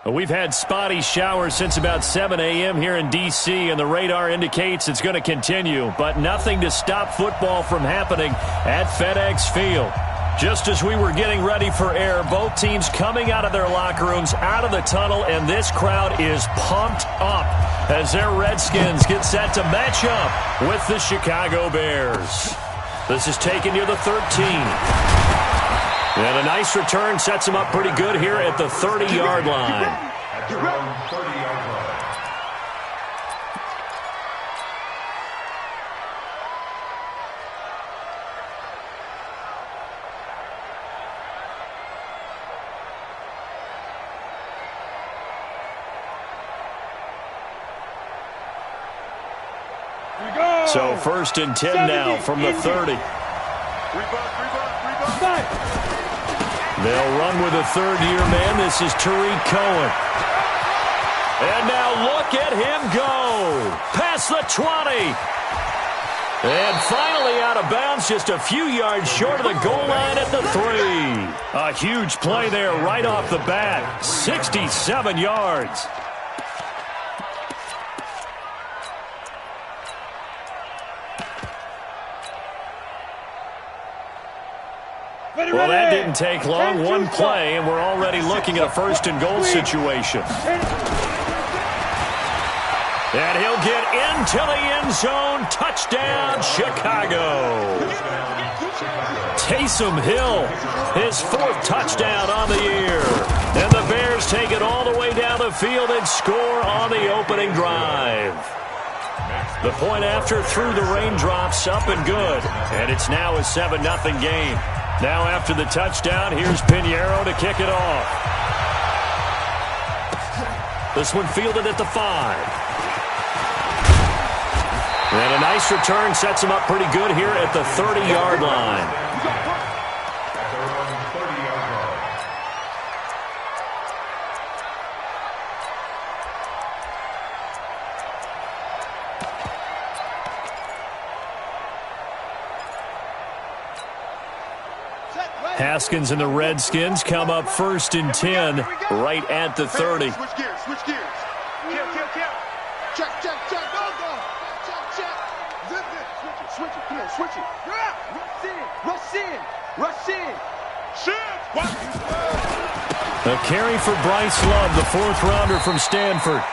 We've had spotty showers since about 7 a.m. here in D.C., and the radar indicates it's going to continue, but nothing to stop football from happening at FedEx Field. Just as we were getting ready for air, both teams coming out of their locker rooms, out of the tunnel, and this crowd is pumped up as their Redskins get set to match up with the Chicago Bears. This is taken near the 13. And a nice return sets them up pretty good here at the 30-yard line. At their own 30-yard line. So 1st and 10 now from the 30. They'll run with a third-year man. This is Tariq Cohen. And now look at him go. Past the 20. And finally out of bounds, just a few yards short of the goal line at the 3. A huge play there right off the bat. 67 yards. Well, that didn't take long. One play, and we're already looking at a 1st and goal situation. And he'll get into the end zone. Touchdown, Chicago. Taysom Hill, his 4th touchdown on the year. And the Bears take it all the way down the field and score on the opening drive. The point after through the raindrops, up and good. And it's now a 7-0 game. Now after the touchdown, here's Pinheiro to kick it off. This one fielded at the 5. And a nice return sets him up pretty good here at the 30-yard line. Haskins and the Redskins come up 1st and 10 right at the 30. Switch gears, switch gears. Kill. Check. Go. Check. Switch it. Come on, switch it. Rush in. Shit. A carry for Bryce Love, the 4th rounder from Stanford.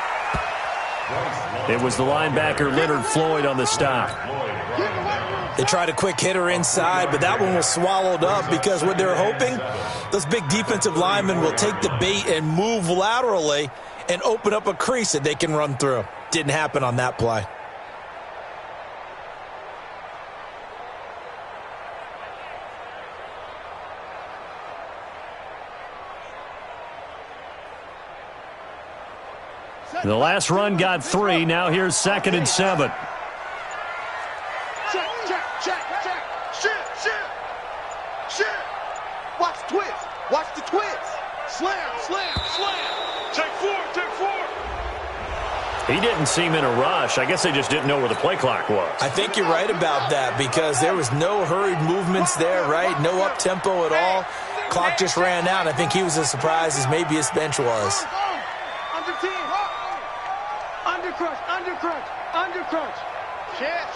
It was the linebacker Leonard Floyd on the stop. They tried a quick hitter inside, but that one was swallowed up because what they're hoping, those big defensive linemen will take the bait and move laterally and open up a crease that they can run through. Didn't happen on that play. The last run got 3. Now here's 2nd and 7. Watch the twist. Slam. Take 4. He didn't seem in a rush. I guess they just didn't know where the play clock was. I think you're right about that because there was no hurried movements there, right? No up-tempo at all. Clock just ran out. I think he was as surprised as maybe his bench was. Under 10. Under crunch. Check.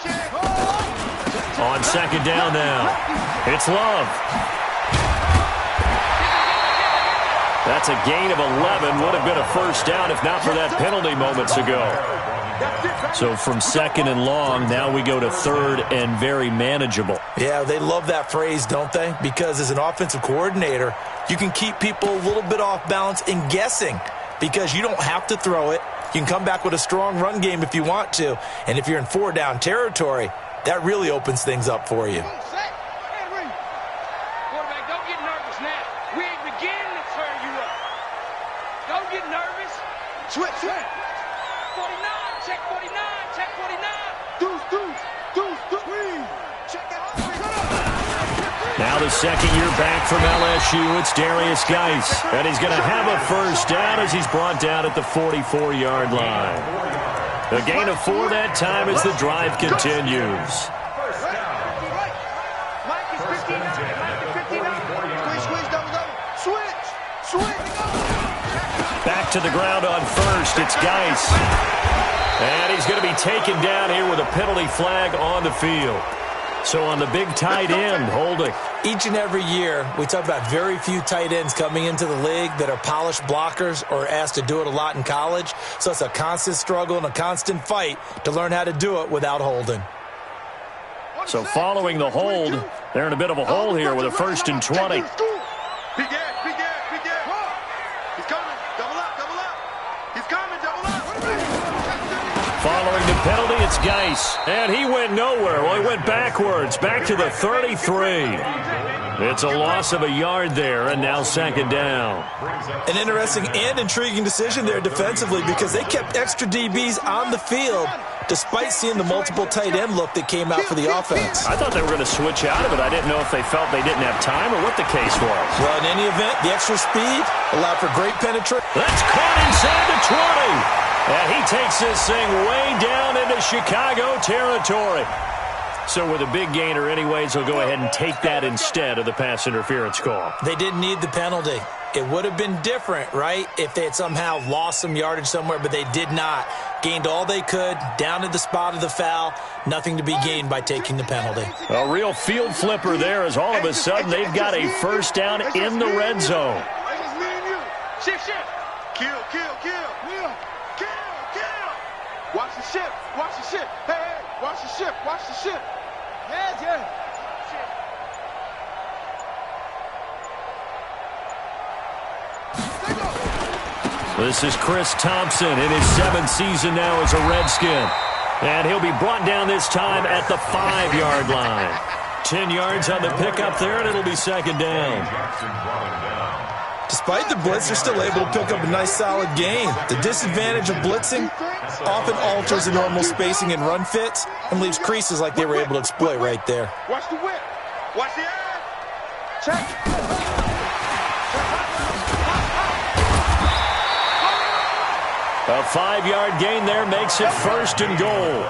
On 2nd down now, it's Love. That's a gain of 11. Would have been a 1st down if not for that penalty moments ago. So from 2nd and long, now we go to 3rd and very manageable. Yeah, they love that phrase, don't they? Because as an offensive coordinator, you can keep people a little bit off balance and guessing because you don't have to throw it. You can come back with a strong run game if you want to. And if you're in 4-down territory, that really opens things up for you. Quarterback, don't get nervous now. We ain't beginning to turn you up. Don't get nervous. Switch. 49, check 49. Deuce. Check it out. Now the 2nd year back from LSU, it's Darius Geis. And he's going to have a 1st down as he's brought down at the 44-yard line. A gain of 4 that time as the drive continues. Back knocked to the ground on first. It's Geis. And he's going to be taken down here with a penalty flag on the field. So on the big tight end, holding. Each and every year, we talk about very few tight ends coming into the league that are polished blockers or asked to do it a lot in college. So it's a constant struggle and a constant fight to learn how to do it without holding. So following the hold, they're in a bit of a hole here with a 1st and 20. Following the penalty, it's Geis. And he went nowhere. Well, he went backwards, back to the 33. It's a loss of a yard there, and now 2nd down. An interesting and intriguing decision there defensively because they kept extra DBs on the field despite seeing the multiple tight end look that came out for the offense. I thought they were going to switch out of it. I didn't know if they felt they didn't have time or what the case was. Well, in any event, the extra speed allowed for great penetration. That's caught inside the 20. And he takes this thing way down into Chicago territory. So with a big gainer anyways, they'll go ahead and take that instead of the pass interference call. They didn't need the penalty. It would have been different, right, if they had somehow lost some yardage somewhere, but they did not. Gained all they could, down at the spot of the foul. Nothing to be gained by taking the penalty. A real field flipper there as all of a sudden they've got a 1st down in the red zone. Shift. Kill. Watch the ship. Hey, watch the ship. Yeah. This is Chris Thompson in his 7th season now as a Redskin. And he'll be brought down this time at the 5-yard line. 10 yards on the pickup there, and it'll be 2nd down. Despite the blitz, they're still able to pick up a nice, solid gain. The disadvantage of blitzing often alters the normal spacing and run fits and leaves creases like they were able to exploit right there. Watch the whip. Watch the eye. Check. A 5-yard gain there makes it 1st and goal.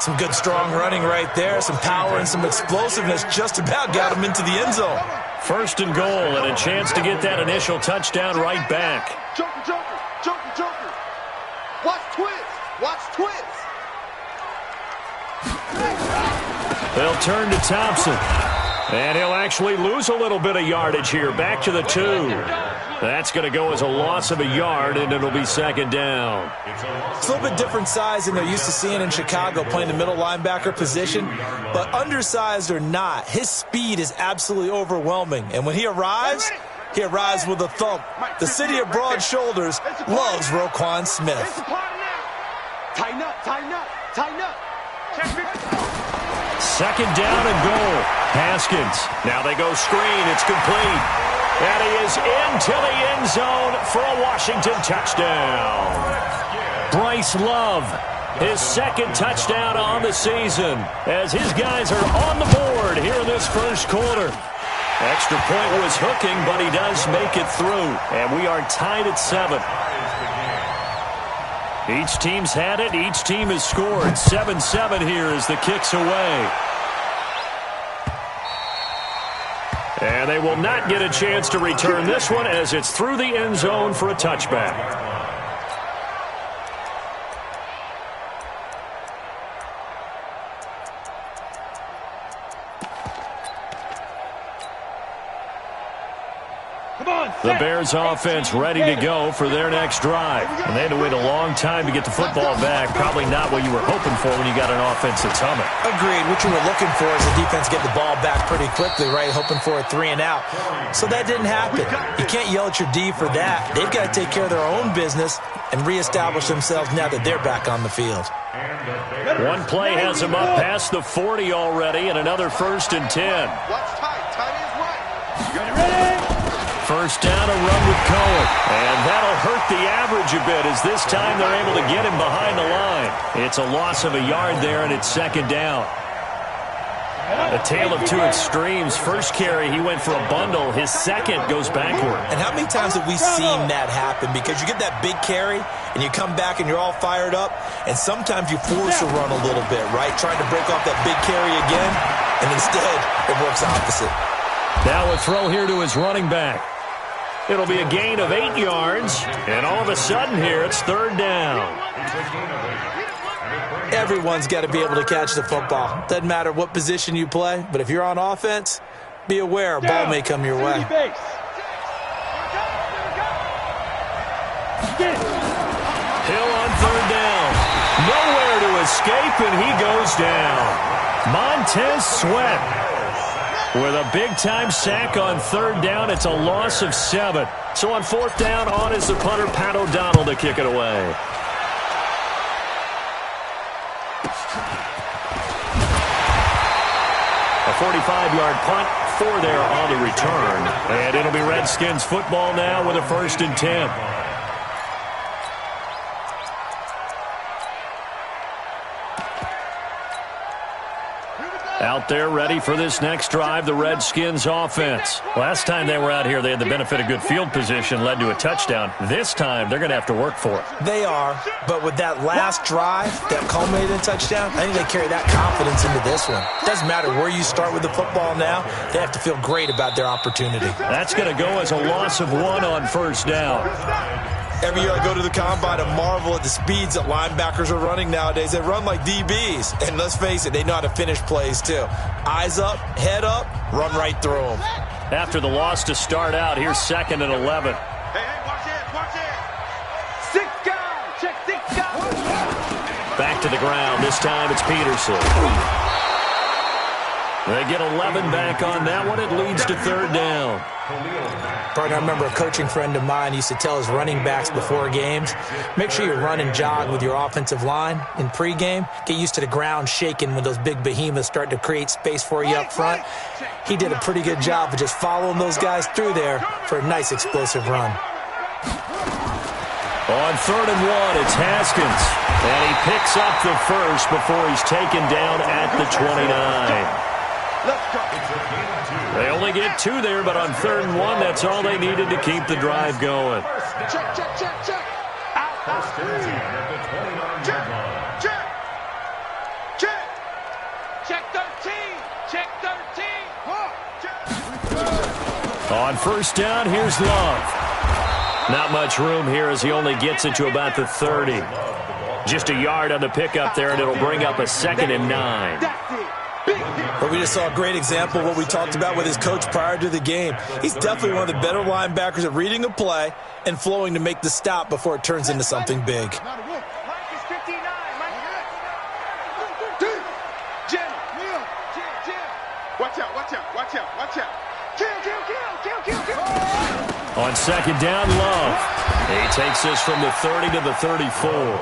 Some good, strong running right there. Some power and some explosiveness just about got him into the end zone. 1st and goal and a chance to get that initial touchdown right back. Joker. Watch twist. They'll turn to Thompson. And he'll actually lose a little bit of yardage here. Back to the 2. That's going to go as a loss of a yard, and it'll be 2nd down. It's a little bit different size than they're used to seeing in Chicago, playing the middle linebacker position. But undersized or not, his speed is absolutely overwhelming. And when he arrives with a thump. The city of broad shoulders loves Roquan Smith. Tighten up. 2nd down and goal. Haskins. Now they go screen. It's complete. And he is into the end zone for a Washington touchdown. Bryce Love, his 2nd touchdown on the season as his guys are on the board here in this 1st quarter. Extra point was hooking, but he does make it through. And we are tied at 7. Each team's had it. Each team has scored. 7-7 here as the kick's away. And they will not get a chance to return this one as it's through the end zone for a touchback. The Bears offense ready to go for their next drive. And they had to wait a long time to get the football back. Probably not what you were hoping for when you got an offense that's humming. Agreed. What you were looking for is the defense get the ball back pretty quickly, right? Hoping for a 3 and out. So that didn't happen. You can't yell at your D for that. They've got to take care of their own business and reestablish themselves now that they're back on the field. One play has them up past the 40 already and another 1st and 10. Watch tight. Tight is right. You ready? 1st down, a run with Cohen. And that'll hurt the average a bit as this time they're able to get him behind the line. It's a loss of a yard there, and it's 2nd down. A tale of two extremes. First carry, he went for a bundle. His second goes backward. And how many times have we seen that happen? Because you get that big carry, and you come back and you're all fired up, and sometimes you force a run a little bit, right? Trying to break off that big carry again, and instead it works opposite. Now a throw here to his running back. It'll be a gain of 8 yards, and all of a sudden here, it's third down. Everyone's got to be able to catch the football. Doesn't matter what position you play, but if you're on offense, be aware a ball may come your way. Hill on third down. Nowhere to escape, and he goes down. Montez Sweat with a big-time sack on third down. It's a loss of 7. So on fourth down, on is the punter, Pat O'Donnell, to kick it away. A 45-yard punt, 4 there on the return. And it'll be Redskins football now with a 1st and 10. Out there ready for this next drive, the Redskins offense. Last time they were out here, they had the benefit of good field position, led to a touchdown. This time, they're going to have to work for it. They are, but with that last drive that culminated in touchdown, I think they carry that confidence into this one. Doesn't matter where you start with the football now, they have to feel great about their opportunity. That's going to go as a loss of 1 on first down. Every year I go to the combine and marvel at the speeds that linebackers are running nowadays. They run like DBs. And let's face it, they know how to finish plays too. Eyes up, head up, run right through them. After the loss to start out, here's 2nd and 11. Hey, watch it. 6 guys. Check 6 guys. Back to the ground. This time it's Peterson. They get 11 back on that one. It leads to third down. Partner, I remember a coaching friend of mine used to tell his running backs before games, make sure you run and jog with your offensive line in pregame. Get used to the ground shaking when those big behemoths start to create space for you up front. He did a pretty good job of just following those guys through there for a nice explosive run. On 3rd and 1, it's Haskins. And he picks up the first before he's taken down at the 29. They only get 2 there, but on 3rd and 1, that's all they needed to keep the drive going. Check. Out. Check 13. Check 13. On first down, here's Love. Not much room here as he only gets it to about the 30. Just a yard on the pickup there, and it'll bring up a 2nd and 9. But we just saw a great example of what we talked about with his coach prior to the game. He's definitely one of the better linebackers at reading a play and flowing to make the stop before it turns into something big. Watch out. Kill. On 2nd down, Love. He takes this from the 30 to the 34.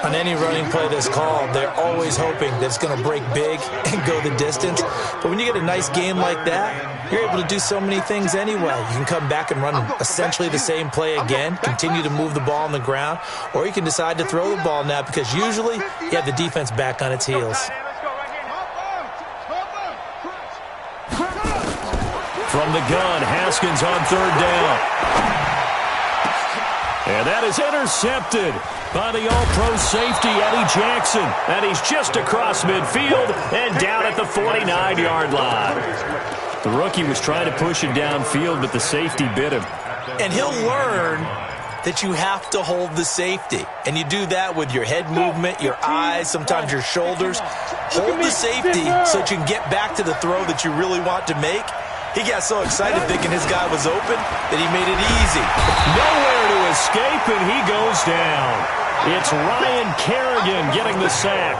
On any running play that's called, they're always hoping that it's going to break big and go the distance. But when you get a nice game like that, you're able to do so many things anyway. You can come back and run essentially the same play again, continue to move the ball on the ground, or you can decide to throw the ball now because usually you have the defense back on its heels. From the gun, Haskins on 3rd down. And that is intercepted by the all-pro safety, Eddie Jackson. And he's just across midfield and down at the 49-yard line. The rookie was trying to push it downfield, but the safety bit him. And he'll learn that you have to hold the safety. And you do that with your head movement, your eyes, sometimes your shoulders. Hold the safety so that you can get back to the throw that you really want to make. He got so excited thinking his guy was open that he made it easy. Nowhere to escape, and he goes down. It's Ryan Kerrigan getting the sack.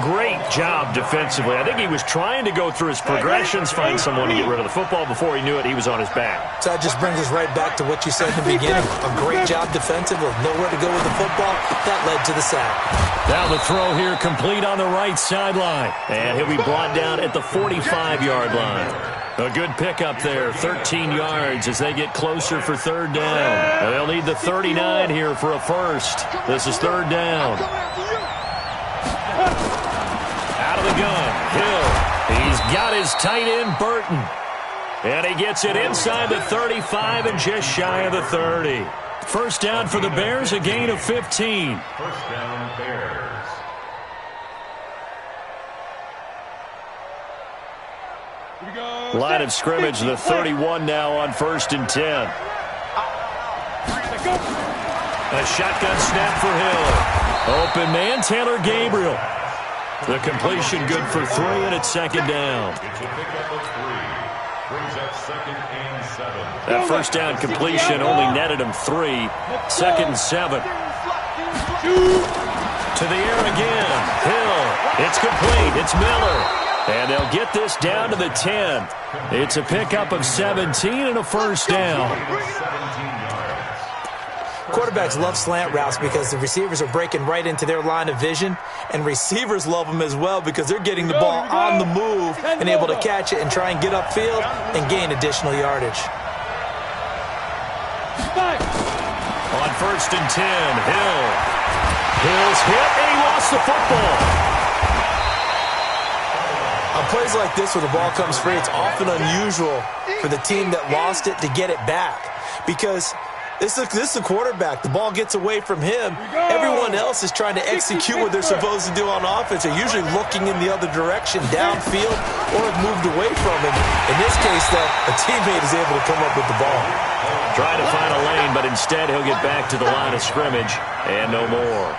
Great job defensively. I think he was trying to go through his progressions, find someone to get rid of the football. Before he knew it, he was on his back. So that just brings us right back to what you said in the beginning. A great job defensively. Nowhere to go with the football. That led to the sack. Now the throw here complete on the right sideline. And he'll be brought down at the 45-yard line. A good pickup there, 13 yards as they get closer for third down. And they'll need the 39 here for a first. This is third down. Out of the gun, Hill. He's got his tight end, Burton. And he gets it inside the 35 and just shy of the 30. First down for the Bears, a gain of 15. First down, Bears. Line of scrimmage, the 31 now on 1st and 10. A shotgun snap for Hill. Open man, Taylor Gabriel. The completion good for 3, and it's 2nd down. It's a pickup of 3. Brings up 2nd and 7. That first down completion only netted him 3. 2nd and 7. To the air again. Hill. It's complete. It's Miller. And they'll get this down to the 10. It's a pickup of 17 and a first down. Quarterbacks love slant routes because the receivers are breaking right into their line of vision, and receivers love them as well because they're getting the ball on the move and able to catch it and try and get upfield and gain additional yardage. On 1st and 10, Hill. Hill's hit, and he lost the football. On plays like this where the ball comes free, it's often unusual for the team that lost it to get it back because this is a quarterback. The ball gets away from him. Everyone else is trying to execute what they're supposed to do on offense. They're usually looking in the other direction, downfield, or have moved away from him. In this case, though, a teammate is able to come up with the ball. Trying to find a lane, but instead he'll get back to the line of scrimmage and no more.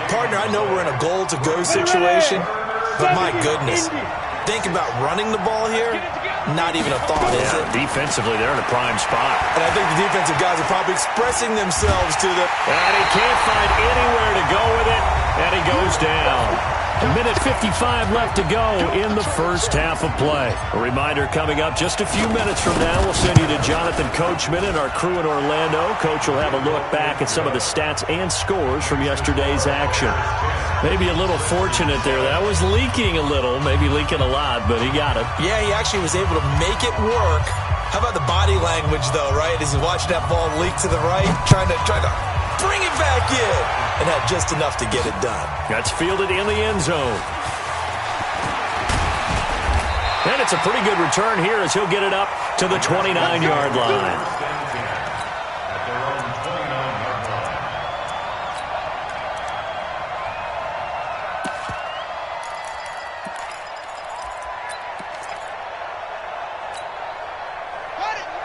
Partner, I know we're in a goal-to-go situation, but my goodness, think about running the ball here. Not even a thought, is it? Defensively, they're in a prime spot. And I think the defensive guys are probably expressing themselves to them. And he can't find anywhere to go with it, and he goes down. A minute 55 left to go in the first half of play. A reminder coming up just a few minutes from now. We'll send you to Jonathan Coachman and our crew in Orlando. Coach will have a look back at some of the stats and scores from yesterday's action. Maybe a little fortunate there. That was leaking a little, maybe leaking a lot, but he got it. Yeah, he actually was able to make it work. How about the body language, though, right? As he's watching that ball leak to the right, trying to bring it back in, and had just enough to get it done. That's fielded in the end zone. And it's a pretty good return here as he'll get it up to the 29-yard line.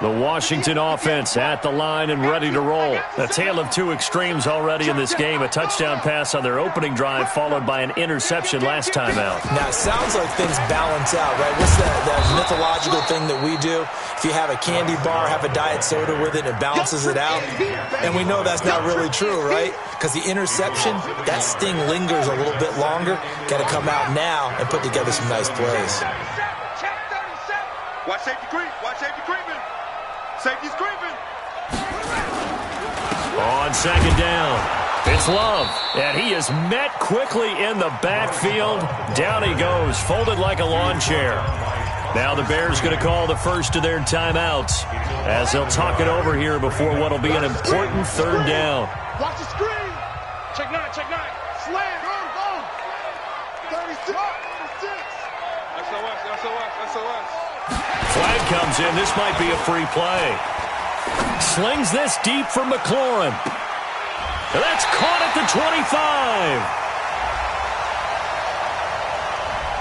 The Washington offense at the line and ready to roll. A tale of two extremes already in this game. A touchdown pass on their opening drive followed by an interception last time out. Now, it sounds like things balance out, right? What's that mythological thing that we do? If you have a candy bar, have a diet soda with it, it balances it out. And we know that's not really true, right? Because the interception, that sting lingers a little bit longer. Got to come out now and put together some nice plays. Watch safety creep. Watch safety creeping. Safety's creeping. On second down, it's Love, and he is met quickly in the backfield. Down he goes, folded like a lawn chair. Now the Bears going to call the first of their timeouts as they'll talk it over here before what will be an important third down. Watch the screen. Check 9, check 9. Slam, go. 36. SOS. Flag comes in. This might be a free play. Slings this deep for McLaurin. That's caught at the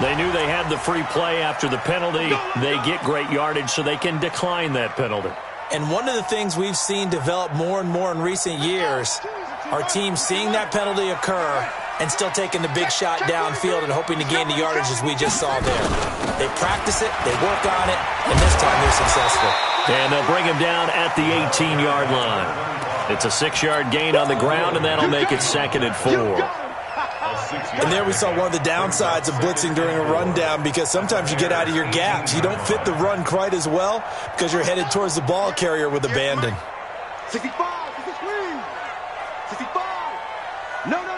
25. They knew they had the free play after the penalty. They get great yardage so they can decline that penalty. And one of the things we've seen develop more and more in recent years, our team seeing that penalty occur and still taking the big shot downfield and hoping to gain the yardage as we just saw there. They practice it, they work on it, and this time they're successful. And they'll bring him down at the 18-yard line. It's a 6-yard gain on the ground, and that'll make it 2nd and 4. And there we saw one of the downsides of blitzing during a rundown because sometimes you get out of your gaps. You don't fit the run quite as well because you're headed towards the ball carrier with abandon. 65. This is screen. 65. No. Off.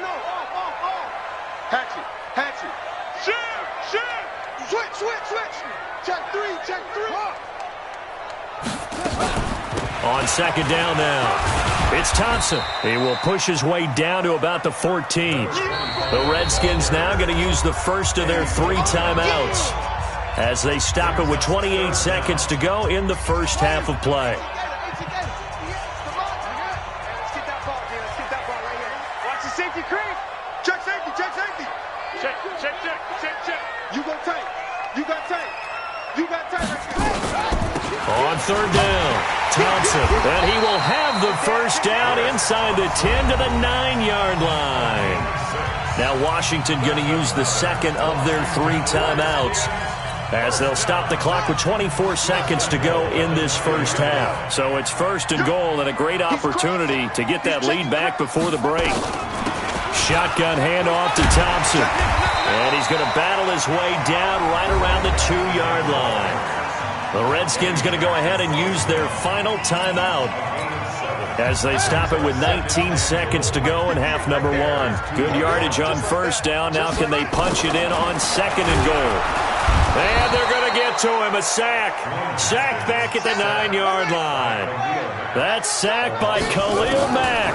Hatchet. Shoot. Switch. Check 3. On second down now, it's Thompson. He will push his way down to about the 14. The Redskins now going to use the first of their 3 timeouts as they stop it with 28 seconds to go in the first half of play. Let's get that ball right here. Watch the safety creep. Check safety. Check. You got tape. On third down, Thompson. And he will have the first down inside the 10 to the 9-yard line. Now Washington going to use the second of their 3 timeouts, as they'll stop the clock with 24 seconds to go in this first half. So it's first and goal, and a great opportunity to get that lead back before the break. Shotgun handoff to Thompson. And he's going to battle his way down right around the 2-yard line. The Redskins going to go ahead and use their final timeout as they stop it with 19 seconds to go in half number 1. Good yardage on first down. Now can they punch it in on second and goal? And they're going to get to him. A sack. Sacked back at the 9-yard line. That's sacked by Khalil Mack.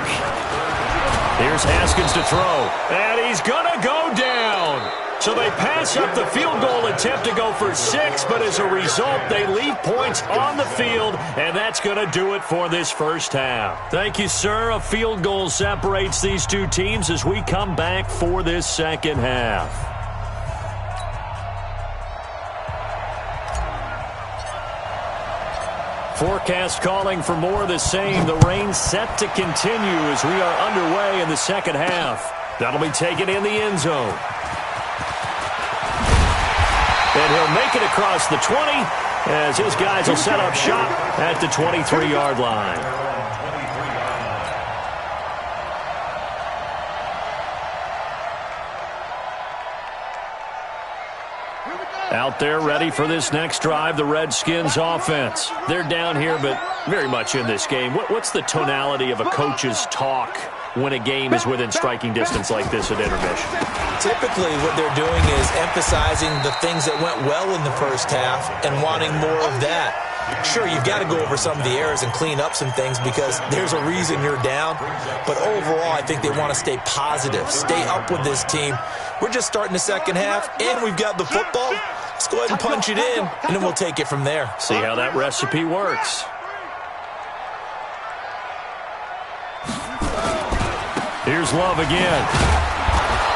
Here's Haskins to throw. And he's going to go down. So they pass up the field goal attempt to go for 6, but as a result, they leave points on the field, and that's going to do it for this first half. Thank you, sir. A field goal separates these two teams as we come back for this second half. Forecast calling for more of the same. The rain set to continue as we are underway in the second half. That'll be taken in the end zone. And he'll make it across the 20 as his guys will set up shop at the 23-yard line. Out there ready for this next drive, the Redskins offense. They're down here, but very much in this game. What's the tonality of a coach's talk when a game is within striking distance like this at intermission? Typically, what they're doing is emphasizing the things that went well in the first half and wanting more of that. Sure, you've got to go over some of the errors and clean up some things because there's a reason you're down. But overall, I think they want to stay positive, stay up with this team. We're just starting the second half, and we've got the football. Let's go ahead and punch it in, and then we'll take it from there. See how that recipe works. Here's Love again.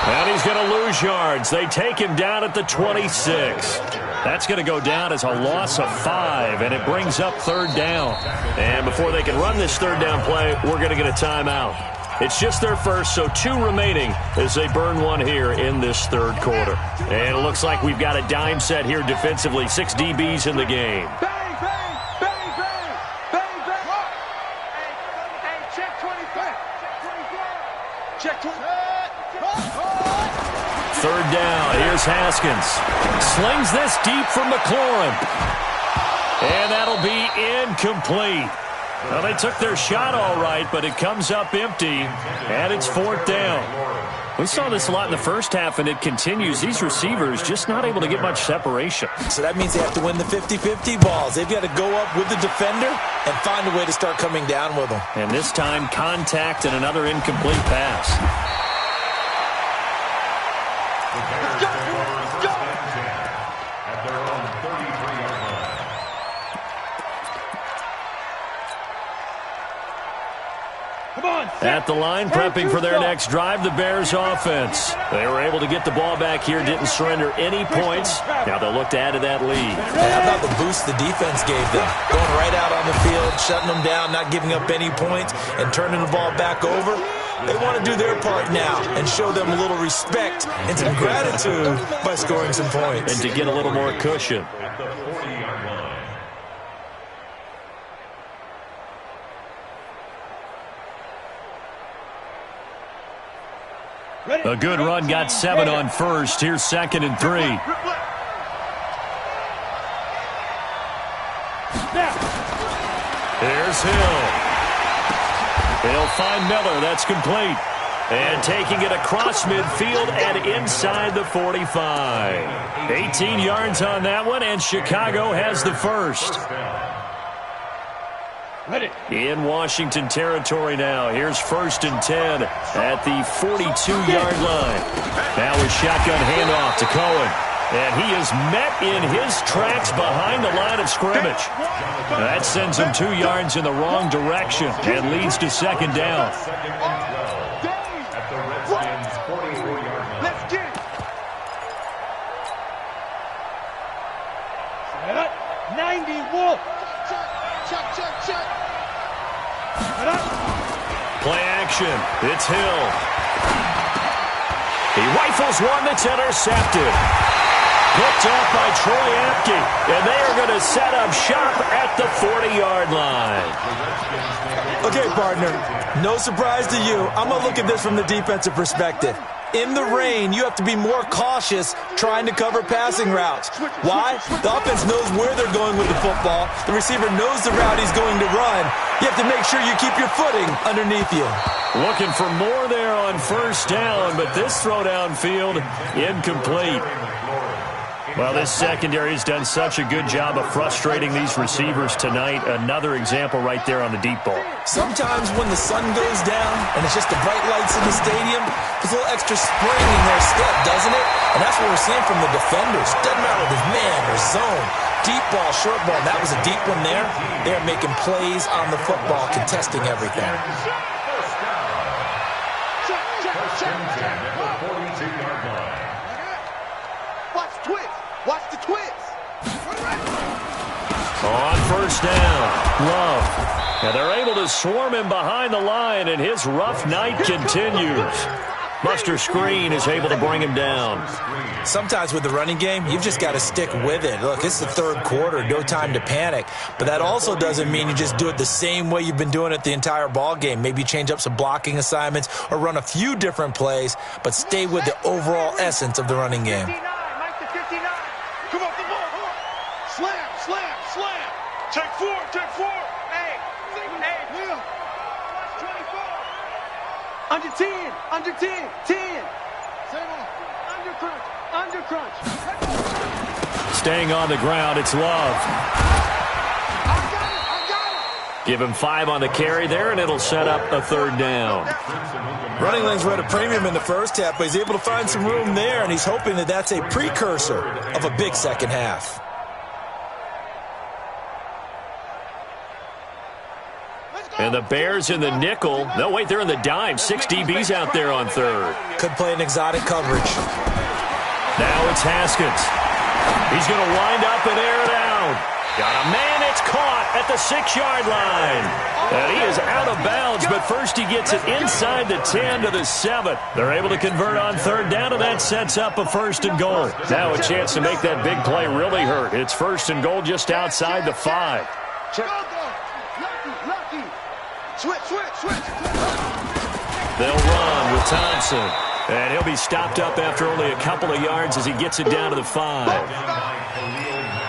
And he's going to lose yards. They take him down at the 26. That's going to go down as a loss of 5, and it brings up third down. And before they can run this third down play, we're going to get a timeout. It's just their first, so 2 remaining as they burn 1 here in this third quarter. And it looks like we've got a dime set here defensively. 6 DBs in the game. Bang, bang, bang, bang, bang, bang. Hey, check 25. Check 25. Third down. Here's Haskins. Slings this deep from McLaurin. And that'll be incomplete. Well, they took their shot all right, but it comes up empty, and it's fourth down. We saw this a lot in the first half, and it continues. These receivers just not able to get much separation. So that means they have to win the 50-50 balls. They've got to go up with the defender and find a way to start coming down with them. And this time, contact and another incomplete pass. At the line, prepping for their next drive, the Bears offense. They were able to get the ball back here, didn't surrender any points. Now they'll look to add to that lead. Hey, how about the boost the defense gave them? Going right out on the field, shutting them down, not giving up any points, and turning the ball back over. They want to do their part now and show them a little respect and some gratitude by scoring some points. And to get a little more cushion. A good run, got 7 on first. Here's 2nd and 3. Here's Hill. He'll find Miller. That's complete. And taking it across midfield and inside the 45. 18 yards on that one, and Chicago has the first. In Washington territory now. Here's 1st and 10 at the 42-yard line. Now a shotgun handoff to Cohen. And he is met in his tracks behind the line of scrimmage. That sends him 2 yards in the wrong direction and leads to 2nd down. Play action. It's Hill. He rifles one that's intercepted. Picked off by Troy Apke. And they are going to set up shop at the 40-yard line. Okay, partner, no surprise to you. I'm going to look at this from the defensive perspective. In the rain, you have to be more cautious trying to cover passing routes. Why? The offense knows where they're going with the football. The receiver knows the route he's going to run. You have to make sure you keep your footing underneath you. Looking for more there on first down, but this throw downfield incomplete. Well, this secondary has done such a good job of frustrating these receivers tonight. Another example right there on the deep ball. Sometimes when the sun goes down and it's just the bright lights in the stadium, there's a little extra spring in their step, doesn't it? And that's what we're seeing from the defenders. Doesn't matter if it's man or zone. Deep ball, short ball. That was a deep one there. They're making plays on the football, contesting everything. Watch the twist. Watch the twist. On first down, Love. And they're able to swarm him behind the line, and his rough night continues. Buster Screen is able to bring him down. Sometimes with the running game, you've just got to stick with it. Look, it's the third quarter, no time to panic. But that also doesn't mean you just do it the same way you've been doing it the entire ball game. Maybe change up some blocking assignments or run a few different plays, but stay with the overall essence of the running game. Come on, come on. Slam, slam, slam. Take four, take four. Hey, Will. Watch 24. Under 10, under 10, 10. Under crunch, under crunch. Staying on the ground, it's Love. I got it. Give him 5 on the carry there, and it'll set up a third down. Running lanes were at a premium in the first half, but he's able to find some room there, and he's hoping that that's a precursor of a big second half. And the Bears in the nickel. No, wait, they're in the dime. 6 DBs out there on third. Could play an exotic coverage. Now it's Haskins. He's going to wind up and air it out. Got a man, it's caught at the 6-yard line. And he is out of bounds, but first he gets it inside the 10 to the 7. They're able to convert on third down, and that sets up a 1st and goal. Now a chance to make that big play really hurt. It's 1st and goal just outside the 5. Check. Lucky. Switch. They'll run with Thompson. And he'll be stopped up after only a couple of yards as he gets it down to the 5.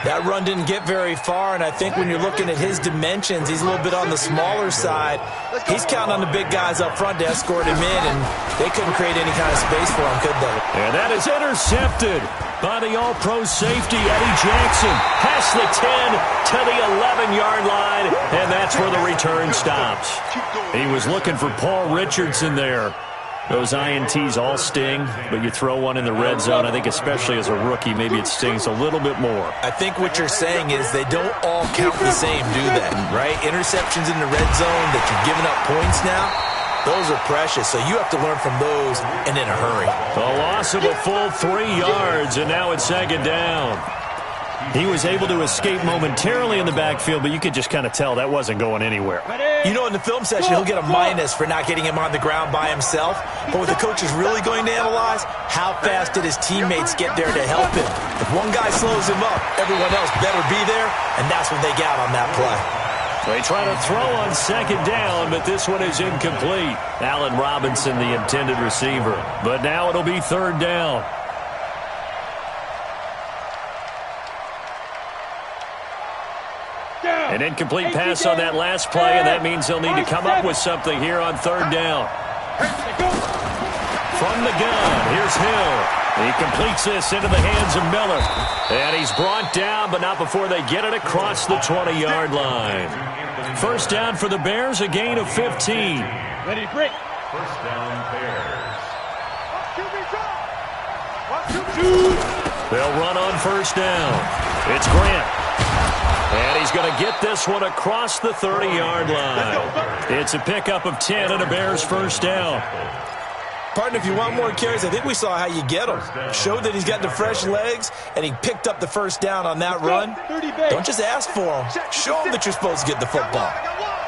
That run didn't get very far, and I think when you're looking at his dimensions, he's a little bit on the smaller side. He's counting on the big guys up front to escort him in, and they couldn't create any kind of space for him, could they? And that is intercepted by the all-pro safety, Eddie Jackson. Past the 10 to the 11-yard line, and that's where the return stops. He was looking for Paul Richardson there. Those INTs all sting, but you throw one in the red zone, I think especially as a rookie, maybe it stings a little bit more. I think what you're saying is they don't all count the same, do they? Right? Interceptions in the red zone that you're giving up points now, those are precious, so you have to learn from those and in a hurry. A loss of a full 3 yards, and now it's 2nd down. He was able to escape momentarily in the backfield, but you could just kind of tell that wasn't going anywhere. You know, in the film session, he'll get a minus for not getting him on the ground by himself. But what the coach is really going to analyze, how fast did his teammates get there to help him? If one guy slows him up, everyone else better be there, and that's what they got on that play. They try to throw on 2nd down, but this one is incomplete. Allen Robinson, the intended receiver. But now it'll be 3rd down. An incomplete pass on that last play, and that means they'll need to come up with something here on 3rd down. From the gun, here's Hill. He completes this into the hands of Miller. And he's brought down, but not before they get it across the 20-yard line. 1st down for the Bears, a gain of 15. Ready to break. 1st down, Bears. They'll run on 1st down. It's Grant. And he's going to get this one across the 30-yard line. It's a pickup of 10 and a Bears 1st down. Partner, if you want more carries, I think we saw how you get him. Showed that he's got the fresh legs, and he picked up the 1st down on that run. Don't just ask for him. Show him that you're supposed to get the football.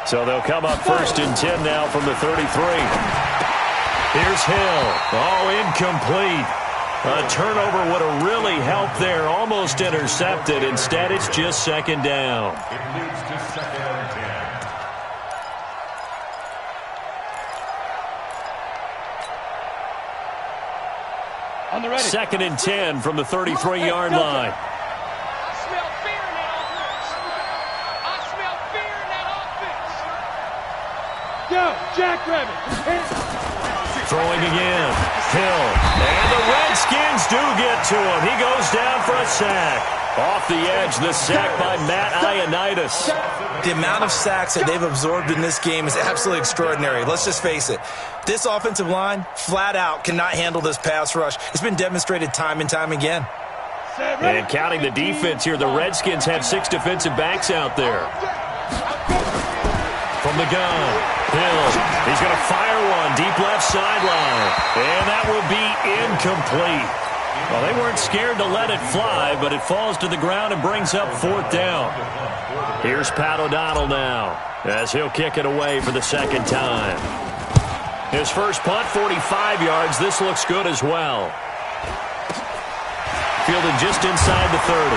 So they'll come up 1st and 10 now from the 33. Here's Hill. Oh, incomplete. A turnover would have really helped there. Almost intercepted. Instead, it's just 2nd down. It leads to 2nd and 10. On the ready. 2nd and 10 from the 33-yard line. I smell fear in that offense. I smell fear in that offense. Go, Jackrabbit. Throwing again. Hill. And the Redskins do get to him. He goes down for a sack. Off the edge, the sack by Matt Ioannidis. The amount of sacks that they've absorbed in this game is absolutely extraordinary. Let's just face it. This offensive line, flat out, cannot handle this pass rush. It's been demonstrated time and time again. And counting the defense here, the Redskins have 6 defensive backs out there. From the gun, Hill. He's going to fire one deep left sideline. And that will be incomplete. Well, they weren't scared to let it fly, but it falls to the ground and brings up 4th down. Here's Pat O'Donnell now, as he'll kick it away for the 2nd time. His first punt, 45 yards. This looks good as well. Fielded just inside the 30.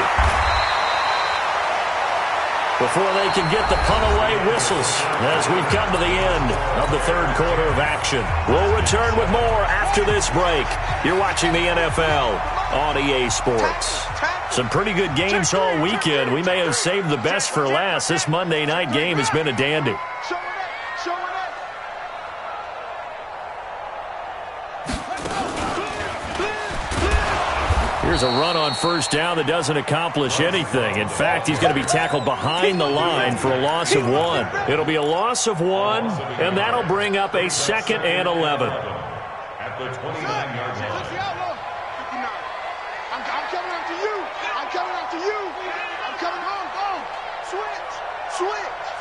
Before they can get the punt away, whistles as we've come to the end of the 3rd quarter of action. We'll return with more after this break. You're watching the NFL on EA Sports. Some pretty good games all weekend. We may have saved the best for last. This Monday night game has been a dandy. Here's a run on 1st down that doesn't accomplish anything. In fact, he's going to be tackled behind the line for a loss of 1. It'll be a loss of 1, and that'll bring up a 2nd and 11. At the 29-yard line. I'm coming after you. I'm coming after you. I'm coming home. Switch.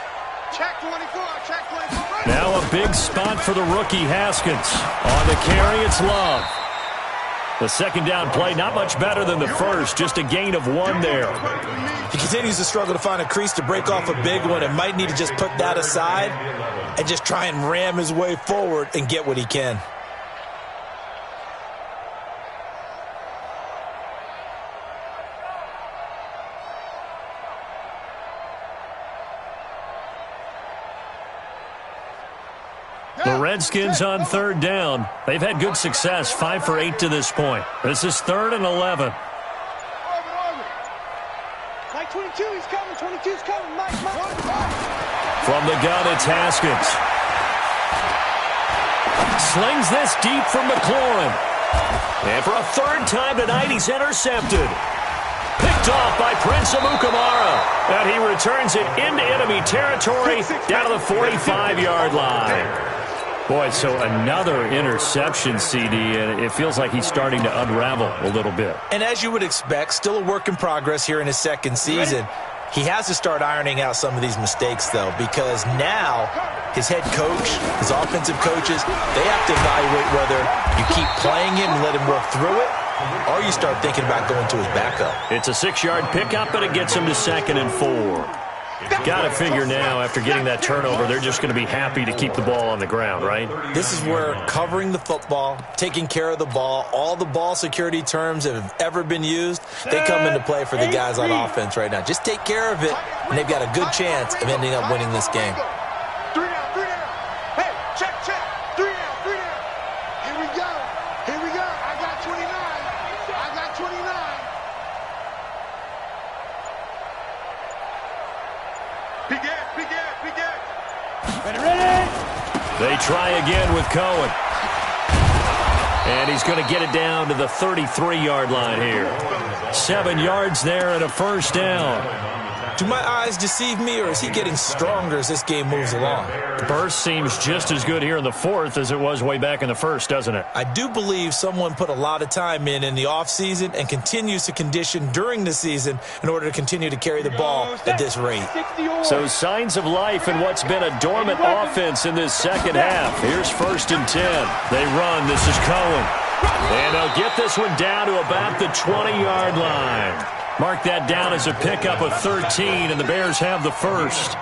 Check 24. Check 24. Now a big spot for the rookie Haskins. On the carry, it's Love. The 2nd down play, not much better than the first, just a gain of 1 there. He continues to struggle to find a crease to break off a big one and might need to just put that aside and just try and ram his way forward and get what he can. The Redskins on 3rd down. They've had good success, 5 for 8 to this point. This is 3rd and 11. Mike 22, he's coming. 22's coming. Mike. From the gun, it's Haskins. Slings this deep from McLaurin. And for a 3rd time tonight, he's intercepted. Picked off by Prince Amukamara. And he returns it into enemy territory down to the 45-yard line. Boy, so another interception, CD, and it feels like he's starting to unravel a little bit. And as you would expect, still a work in progress here in his 2nd season. He has to start ironing out some of these mistakes, though, because now his head coach, his offensive coaches, they have to evaluate whether you keep playing him and let him work through it, or you start thinking about going to his backup. It's a 6-yard pickup, but it gets him to 2nd and 4. Got to figure now, after getting that turnover, they're just going to be happy to keep the ball on the ground, right? This is where covering the football, taking care of the ball, all the ball security terms that have ever been used, they come into play for the guys on offense right now. Just take care of it, and they've got a good chance of ending up winning this game. 3 down. Hey, check. 3 down. Here we go. I got 29. Big Ed. Ready? They try again with Cohen. And he's going to get it down to the 33-yard line here. 7 yards there and a 1st down. Do my eyes deceive me, or is he getting stronger as this game moves along? The burst seems just as good here in the 4th as it was way back in the 1st, doesn't it? I do believe someone put a lot of time in the offseason and continues to condition during the season in order to continue to carry the ball at this rate. So signs of life in what's been a dormant offense in this 2nd half. Here's 1st and 10. They run. This is Cohen. And they'll get this one down to about the 20-yard line. Mark that down as a pickup of 13, and the Bears have the first.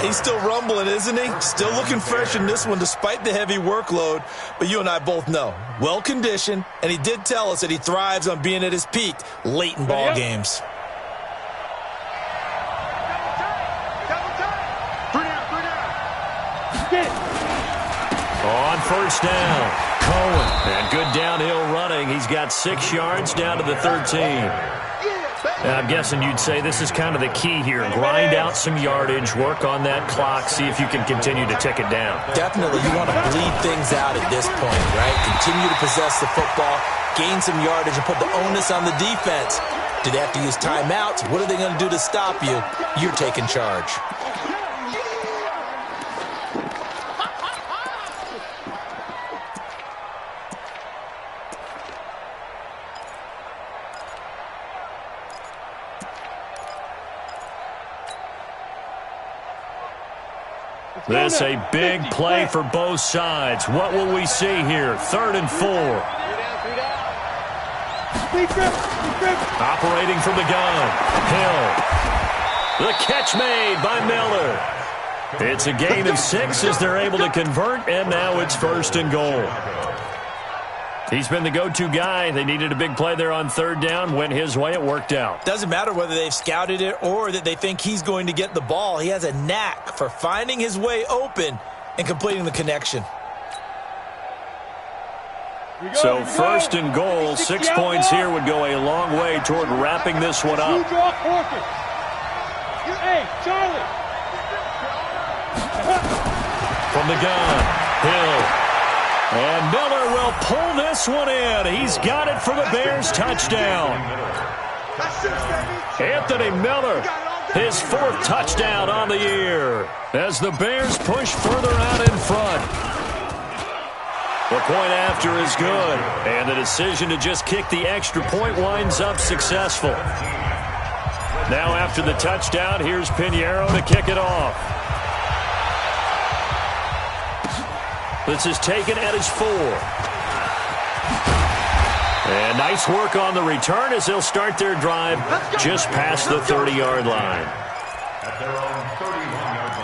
He's still rumbling, isn't he? Still looking fresh in this one despite the heavy workload. But you and I both know, well-conditioned, and he did tell us that he thrives on being at his peak late in ball games. On first down, Cohen. And good downhill running. He's got 6 yards down to the 13. And I'm guessing you'd say this is kind of the key here. Grind out some yardage, work on that clock, see if you can continue to tick it down. Definitely. You want to bleed things out at this point, right? Continue to possess the football, gain some yardage, and put the onus on the defense. Do they have to use timeouts? What are they going to do to stop you? You're taking charge. This a big play for both sides. What will we see here? 3rd and 4. Operating from the gun. Hill. The catch made by Miller. It's a gain of 6 as they're able to convert, and now it's 1st and goal. He's been the go-to guy. They needed a big play there on 3rd down. Went his way. It worked out. Doesn't matter whether they've scouted it or that they think he's going to get the ball. He has a knack for finding his way open and completing the connection. So 1st and goal, 6 points here would go a long way toward wrapping this one up. From the gun, Hill. And Miller will pull this one in. He's got it for the Bears touchdown. Anthony Miller, his 4th touchdown on the year as the Bears push further out in front. The point after is good, and the decision to just kick the extra point winds up successful. Now after the touchdown, here's Pinheiro to kick it off. This is taken at his 4. And nice work on the return as they'll start their drive just past the 30-yard line. At their own 31-yard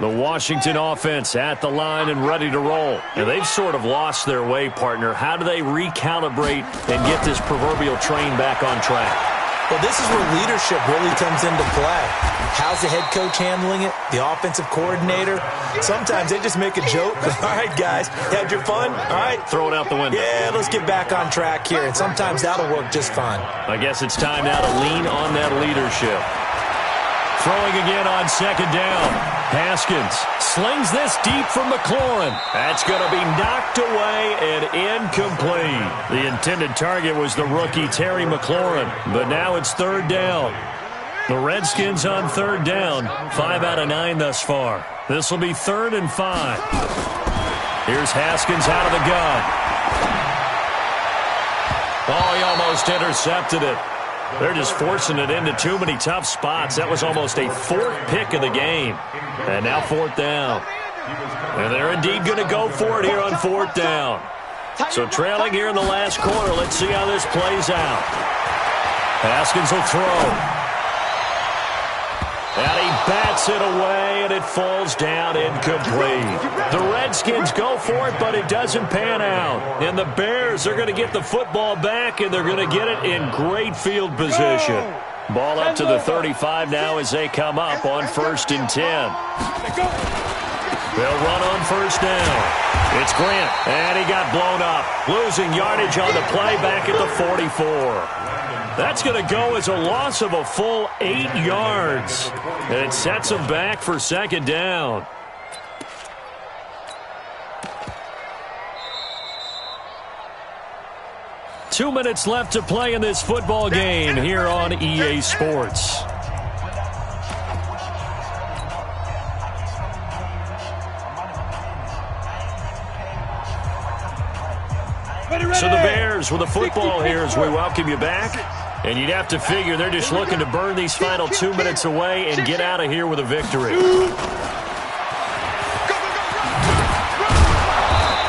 line. The Washington offense at the line and ready to roll. And they've sort of lost their way, partner. How do they recalibrate and get this proverbial train back on track? Well, this is where leadership really comes into play. How's the head coach handling it? The offensive coordinator? Sometimes they just make a joke. All right, guys, had your fun? All right. Throw it out the window. Yeah, let's get back on track here. And sometimes that'll work just fine. I guess it's time now to lean on that leadership. Throwing again on 2nd down. Haskins slings this deep from McLaurin. That's going to be knocked away and incomplete. The intended target was the rookie Terry McLaurin, but now it's 3rd down. The Redskins on 3rd down, 5 out of 9 thus far. This will be 3rd and 5. Here's Haskins out of the gun. Oh, he almost intercepted it. They're just forcing it into too many tough spots. That was almost a 4th pick of the game. And now 4th down. And they're indeed going to go for it here on 4th down. So trailing here in the last quarter. Let's see how this plays out. Haskins will throw. And he bats it away, and it falls down incomplete. The Redskins go for it, but it doesn't pan out. And the Bears are going to get the football back, and they're going to get it in great field position. Ball up to the 35 now as they come up on 1st and 10. They'll run on 1st down. It's Grant, and he got blown up. Losing yardage on the play back at the 44. That's going to go as a loss of a full 8 yards. And it sets them back for 2nd down. Two minutes left to play in this football game here on EA Sports. So the Bears with the football here as we welcome you back. And you'd have to figure they're just looking to burn these final 2 minutes away and get out of here with a victory.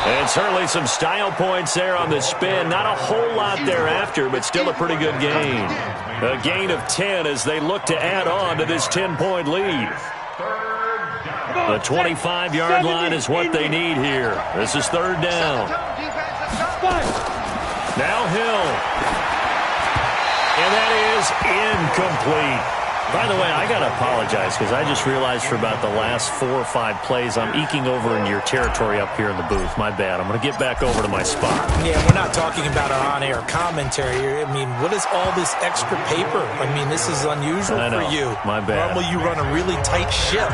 And And certainly some style points there on the spin. Not a whole lot thereafter, but still a pretty good gain. A gain of 10 as they look to add on to this 10-point lead. The 25-yard line is what they need here. This is third down. Now Hill. And that is incomplete. By the way, I got to apologize because I just realized for about the last 4 or 5 plays, I'm eking over into your territory up here in the booth. My bad. I'm going to get back over to my spot. Yeah, we're not talking about our on-air commentary. I mean, what is all this extra paper? I mean, this is unusual for you. My bad. Normally you run a really tight ship.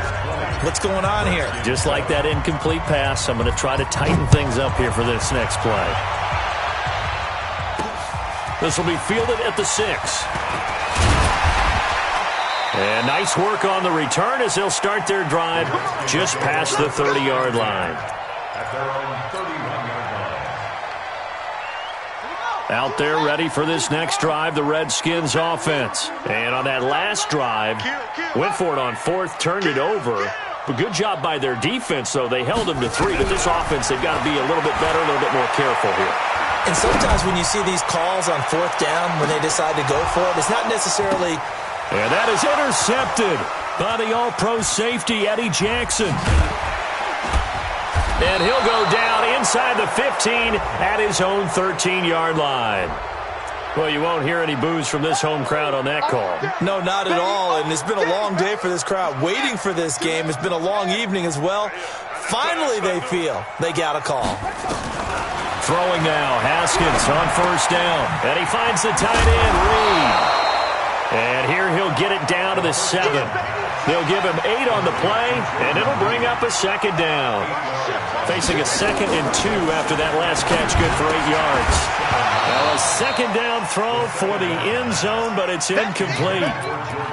What's going on here? Just like that incomplete pass, I'm going to try to tighten things up here for this next play. This will be fielded at the 6. And nice work on the return as they'll start their drive just past the 30-yard line. At their own 31-yard line. Out there ready for this next drive, the Redskins offense. And on that last drive, went for it on 4th, turned it over. But good job by their defense, though. They held them to 3, but this offense, they've got to be a little bit better, a little bit more careful here. And sometimes when you see these calls on 4th down, when they decide to go for it, it's not necessarily... And that is intercepted by the all-pro safety, Eddie Jackson. And he'll go down inside the 15 at his own 13-yard line. Well, you won't hear any boos from this home crowd on that call. No, not at all. And it's been a long day for this crowd waiting for this game. It's been a long evening as well. Finally, they feel they got a call. Throwing now, Haskins on 1st down. And he finds the tight end, Reed. And here he'll get it down to the 7. They'll give him 8 on the play, and it'll bring up a 2nd down. Facing a 2nd and 2 after that last catch, good for 8 yards. Now a 2nd down throw for the end zone, but it's incomplete.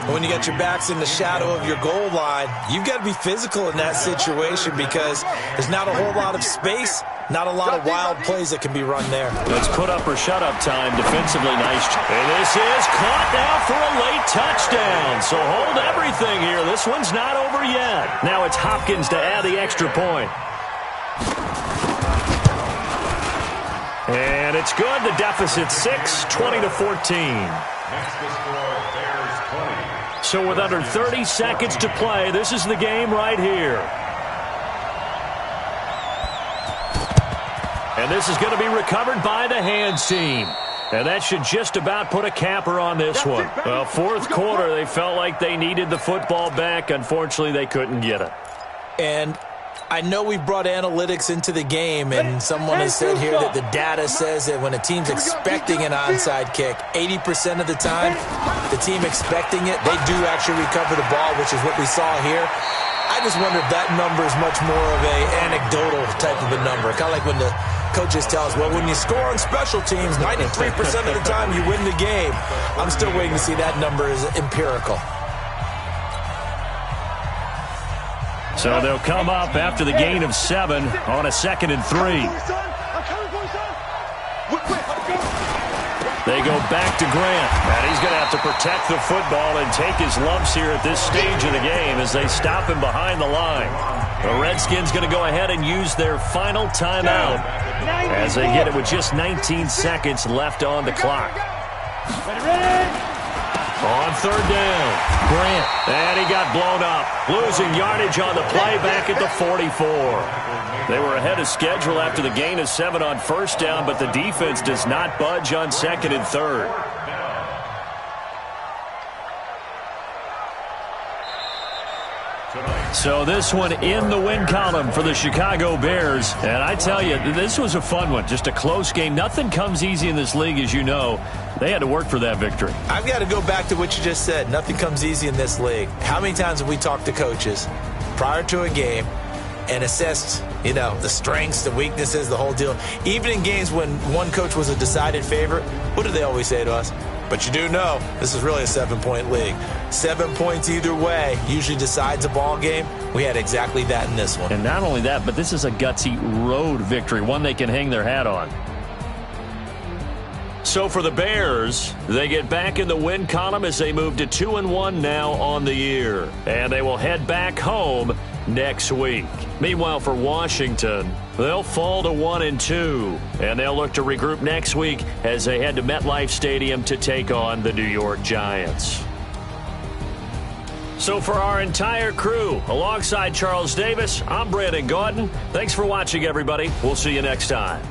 When you got your backs in the shadow of your goal line, you've got to be physical in that situation because there's not a whole lot of space. Not a lot of wild plays that can be run there. Let's put up or shut up time defensively. Nice. And this is caught now for a late touchdown. So hold everything here. This one's not over yet. Now it's Hopkins to add the extra point. And it's good. The deficit 6, 20-14. Next to score, Bears 20. So with under 30 seconds to play, this is the game right here. And this is going to be recovered by the hands team. And that should just about put a capper on this one. Well, 4th quarter, they felt like they needed the football back. Unfortunately, they couldn't get it. And I know we brought analytics into the game, and someone has said here that the data says that when a team's expecting an onside kick, 80% of the time, the team expecting it, they do actually recover the ball, which is what we saw here. I just wonder if that number is much more of a anecdotal type of a number. Kind of like when the coaches tell us, well, when you score on special teams, 93% of the time you win the game. I'm still waiting to see that number is empirical. So they'll come up after the gain of 7 on a 2nd and 3. They go back to Grant, and he's going to have to protect the football and take his lumps here at this stage of the game as they stop him behind the line. The Redskins going to go ahead and use their final timeout as they get it with just 19 seconds left on the clock. On 3rd down, Grant, and he got blown up, losing yardage on the play back at the 44. They were ahead of schedule after the gain of 7 on 1st down, but the defense does not budge on 2nd and 3rd. So this one in the win column for the Chicago Bears. And I tell you, this was a fun one. Just a close game. Nothing comes easy in this league, as you know. They had to work for that victory. I've got to go back to what you just said. Nothing comes easy in this league. How many times have we talked to coaches prior to a game and assessed, you know, the strengths, the weaknesses, the whole deal? Even in games when one coach was a decided favorite, what do they always say to us? But you do know this is really a 7-point league. 7 points either way usually decides a ball game. We had exactly that in this one. And not only that, but this is a gutsy road victory, one they can hang their hat on. So for the Bears, they get back in the win column as they move to 2-1 now on the year. And they will head back home next week. Meanwhile, for Washington, they'll fall to 1-2, and they'll look to regroup next week as they head to MetLife Stadium to take on the New York Giants. So for our entire crew, alongside Charles Davis, I'm Brandon Gaudin. Thanks for watching, everybody. We'll see you next time.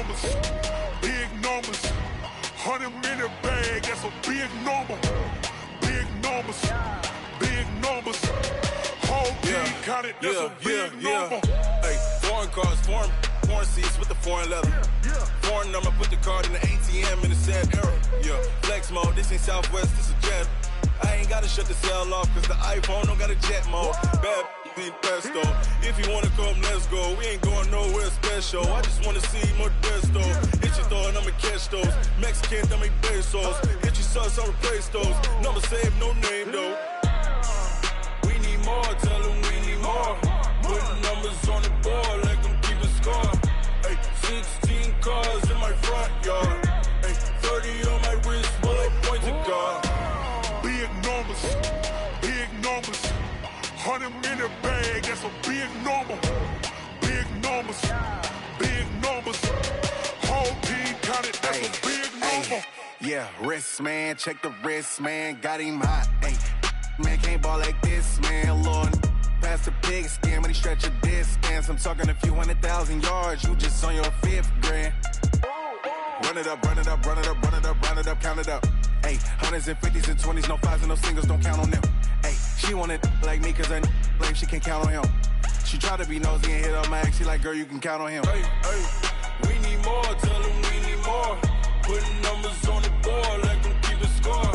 numbers, big numbers. 100-minute bag, that's a big number. Big numbers, big numbers. Whole team counted, that's a big number. Hey, foreign cars, foreign seats with the foreign leather. Foreign number, put the card in the ATM in the sad era. Yeah, flex mode, this ain't Southwest, this is Jet. I ain't gotta shut the cell off, cause the iPhone don't got a jet mode. Bad be pesto. If you wanna come, let's go. We ain't going nowhere special. I just wanna see more Desto. Hit your throw and I'ma catch those. Mexican, dame pesos. Hit your sauce, I'll replace those. Number save, no name though. We need more, tell them we need more. Putting numbers on the board, like them keep a score. Hey, 16 cars in my front yard. Hey, 30 on my wrist, bullet pointed guard. Big numbers, big numbers. 100-minute bag, that's a big number. Big numbers, big numbers. Whole team counted, that's a big number. Yeah, wrist man, check the wrist man, got him hot. Ay, man can't ball like this, man. Lord, past the pig skin when he stretch a distance. I'm talking a few 100,000 yards, you just on your 5th grand. Run it up, run it up, run it up, run it up, run it up, count it up. Ay, hundreds and 50s and 20s, no 5s and no singles, don't count on them. Ay, she want it like me cause her lame, she can't count on him. She try to be nosy and hit up my ex, she like, girl, you can count on him. Hey, we need more, tell them we need more. Putting numbers on the board, like them keep a score.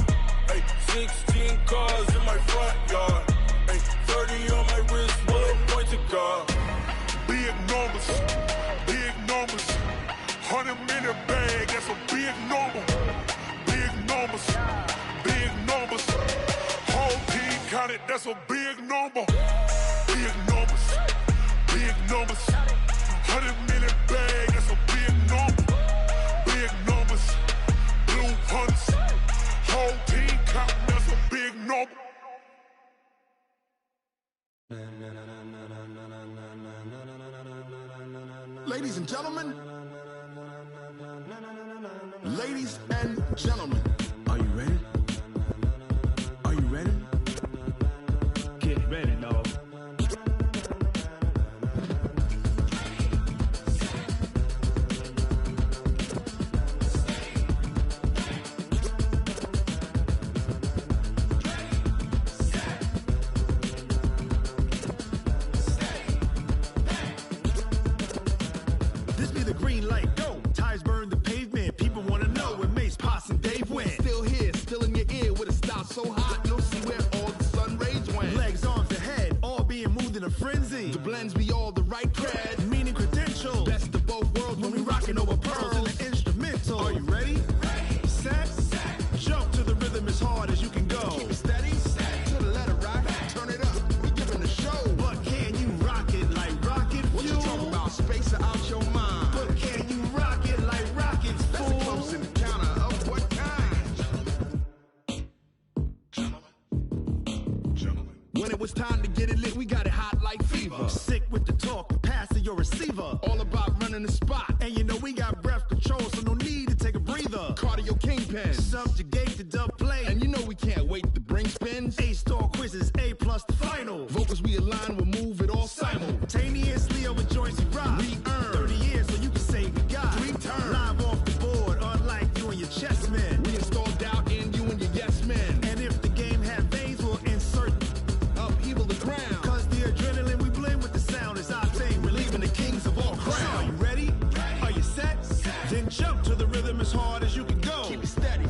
Hey, 16 cars in my front yard. Hey, 30 on my wrist, bullet pointed guard. Big numbers, big numbers. 100-minute bag, that's a big number. Big numbers, big numbers. Whole team counted, that's a big number. Big numbers, big numbers. 100-minute bag, that's a big number. Big numbers, blue hunts. Whole team counting, that's a big number. Ladies and gentlemen, ladies and gentlemen, are you ready? Are you ready? Get ready, dog. This be the green light, go. Tires burn the pavement. People wanna know where Mace, Potts, and Dave went. Still here, still in your ear with a style so hot, you'll see where all the sun rays went. Legs, arms, and head, all being moved in a frenzy. The blends be all the right cred, meaning credentials. Best of both worlds when we rockin' over pearls in the instrumental. Are you ready? Set, jump to the rhythm as hard as you can go. Keep it steady, to the letter rock, turn it up, we giving the show. But can you rock it like rocket fuel? What you talking about, space or out your mind? But can you rock it like rockets, fool? That's a close encounter of what kind? Gentlemen. When it was time to get it lit, we got it hot like fever. Sick with the talk, pass to your receiver. All about running the spot. And you know we got breath control, so no need to take a breather. Cardio kingpin, subjugate the dub play. And you know we can't wait to bring spins. A-star quizzes, A+ the final. Vocals we align, we'll move it all simultaneously over joints we rock. We earn 30 years so you can say we got 3 turns. Live off the board, unlike you and your chess men. We install doubt in you and your yes men. And if the game had veins, we'll insert upheaval the ground. Cause the adrenaline we blend with the sound is our thing. We're leaving the kings of all crowns. Are you ready? Are you set? Then jump to the rhythm as hard as you can go. Keep it steady,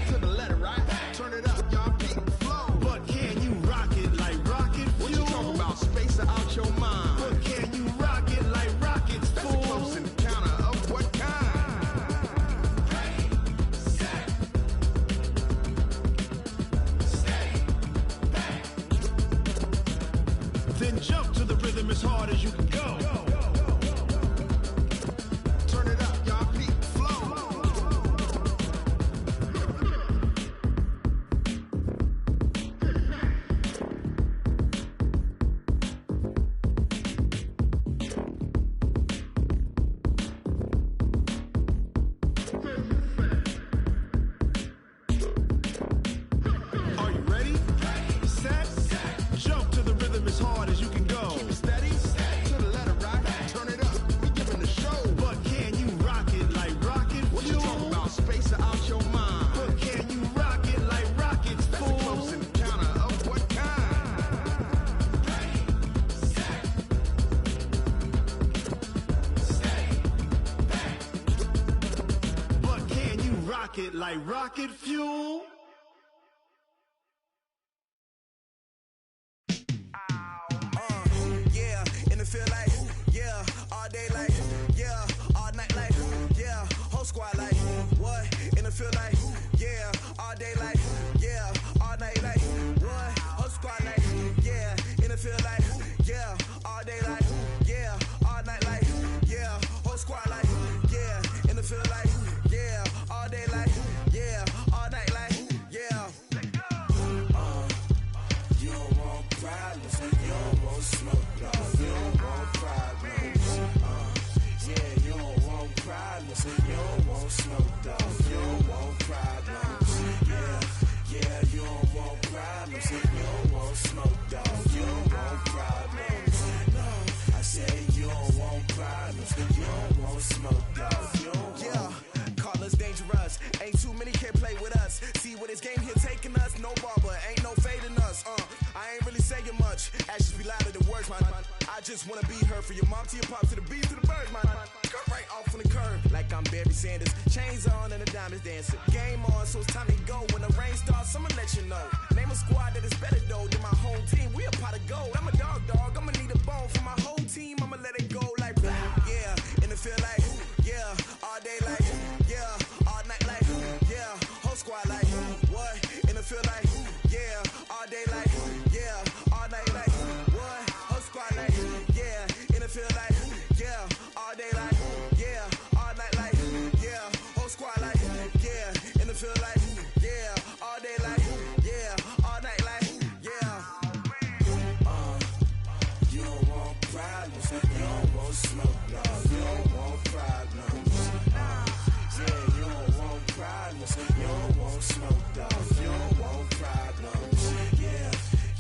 to the letter, right? Turn it up, y'all beat the flow. But can you rock it like rocket fuel? What you talking about, space or out your mind? But can you rock it like rockets, fool? That's a close encounter of what kind? Then jump to the rhythm as hard as you can go. Turn it up, y'all beat the flow. Are you ready? Set, jump to the rhythm as hard as you can go. Keep it steady, to the letter, right? like rocket fuel. Yeah, in the field like, yeah, all day like, yeah, all night like, yeah, whole squad like, what? In the field like, yeah, all day like, yeah, all night like, what? Whole squad like, yeah, in the field like, yeah, all day like, yeah, all night like, yeah, whole squad like, yeah, in the field like, yeah, all day like, yeah, all night like, yeah. You don't want problems, you don't want smoke, dog. You don't want problems. Yeah, you don't want problems, you don't want smoke, dog. You don't want problems. Yeah, you don't want problems, you don't want smoke, dog. You don't want problems. No, I said you don't want problems, you don't want smoke, dog. You don't want. Call us dangerous. Ain't too many can play with us. See where this game here taking us. No barber, ain't no fading us. I ain't really saying much. Actions be louder than words, man. I just wanna be heard from your mom to your pop to the beat to the birds, man. Cut right off on the curb like I'm Barry Sanders. Chains on and the diamonds dancing. Game on, so it's time to go. When the rain starts, I'ma let you know. Name a squad that is better though than my home team. We a pot of gold. I'm a dog. I'ma need a bone for my whole team. I'ma let it go like blah. Yeah, in the field like, yeah, all day like, yeah, all night like, yeah, whole squad like, what? In the field like, yeah, all day like, yeah, all night like, what? Whole squad like, yeah, in the field like, yeah, all day like, yeah, all night like, yeah, whole squad like, yeah, in the field like, yeah, all day like, yeah, all night like, yeah. You don't want problems, you don't want smoke, no, you don't want problems. Yeah, you don't want problems, you don't want smoke, dog. You don't want problems.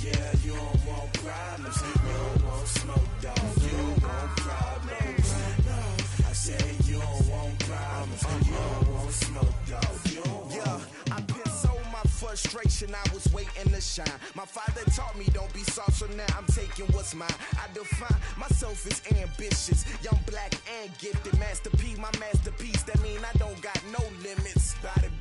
Yeah, you don't want problems, you don't want smoke, dog. You don't want problems. No, I said you don't want problems, you don't want smoke, dog. You don't want. Yeah, I pissed so my frustration, I was waiting to shine. My father taught me don't be soft, so now I'm taking what's mine. I define myself as ambitious, young, black, and gifted. Master P, my masterpiece, that mean I don't got no limits. Bout it,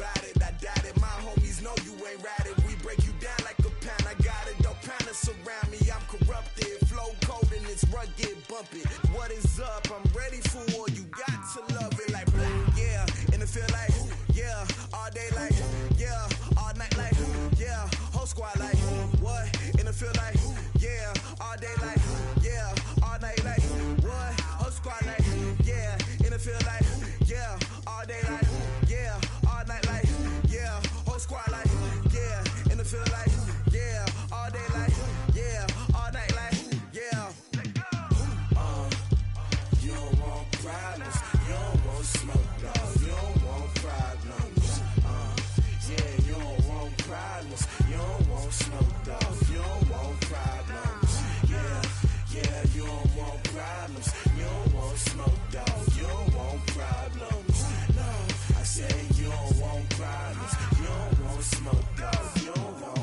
I doubt it. My homies know you ain't ratted. We break you down like a pound. I got it, don't panic surround me. I'm corrupted, flow cold and it's rugged, bumpy. What is up? I'm ready for war. You got to love it like black. Yeah, in the field like, yeah, all day like, yeah, all night like, yeah, whole squad like, what? In the field like, yeah, all day like, yeah, all night like, what? Whole squad like, yeah, in the field like, yeah, all day like, yeah, all night like, yeah, whole squad like, yeah, in the field like, yeah, all day like, yeah, all night like, yeah. You don't want problems, you don't want smoke, dog. You don't want problems. Yeah, you don't want problems, you don't want smoke, dog. You don't want problems. Yeah, you don't want problems, you don't want smoke, dog. You don't want problems. No, I said you don't want problems, you don't want smoke, dog. You don't want.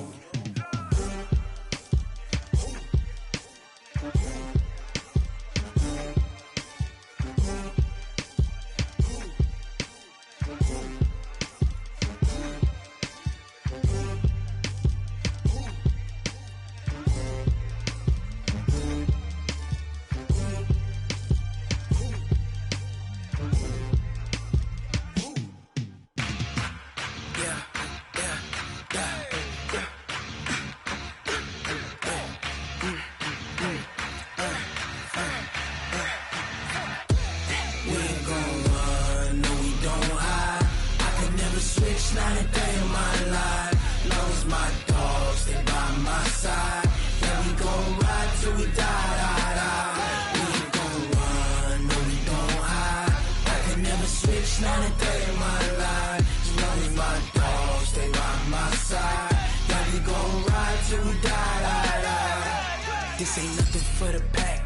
This ain't nothing for the pack.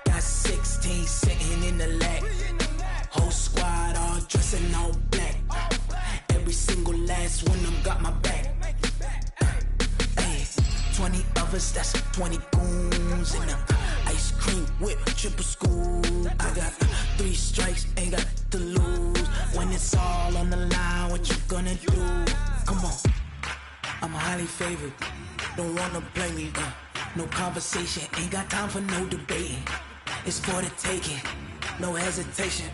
Got 16 sitting in the lag. Whole squad all dressing all black. Every single last one of them got my back. Ay, 20 of us, that's 20 goons in them. Ice cream cream whip, triple school. I got 3 strikes, ain't got to lose. When it's all on the line, what you gonna do? Come on, I'm highly favored. Don't wanna play me, no conversation, ain't got time for no debating. It's for the taking, no hesitation.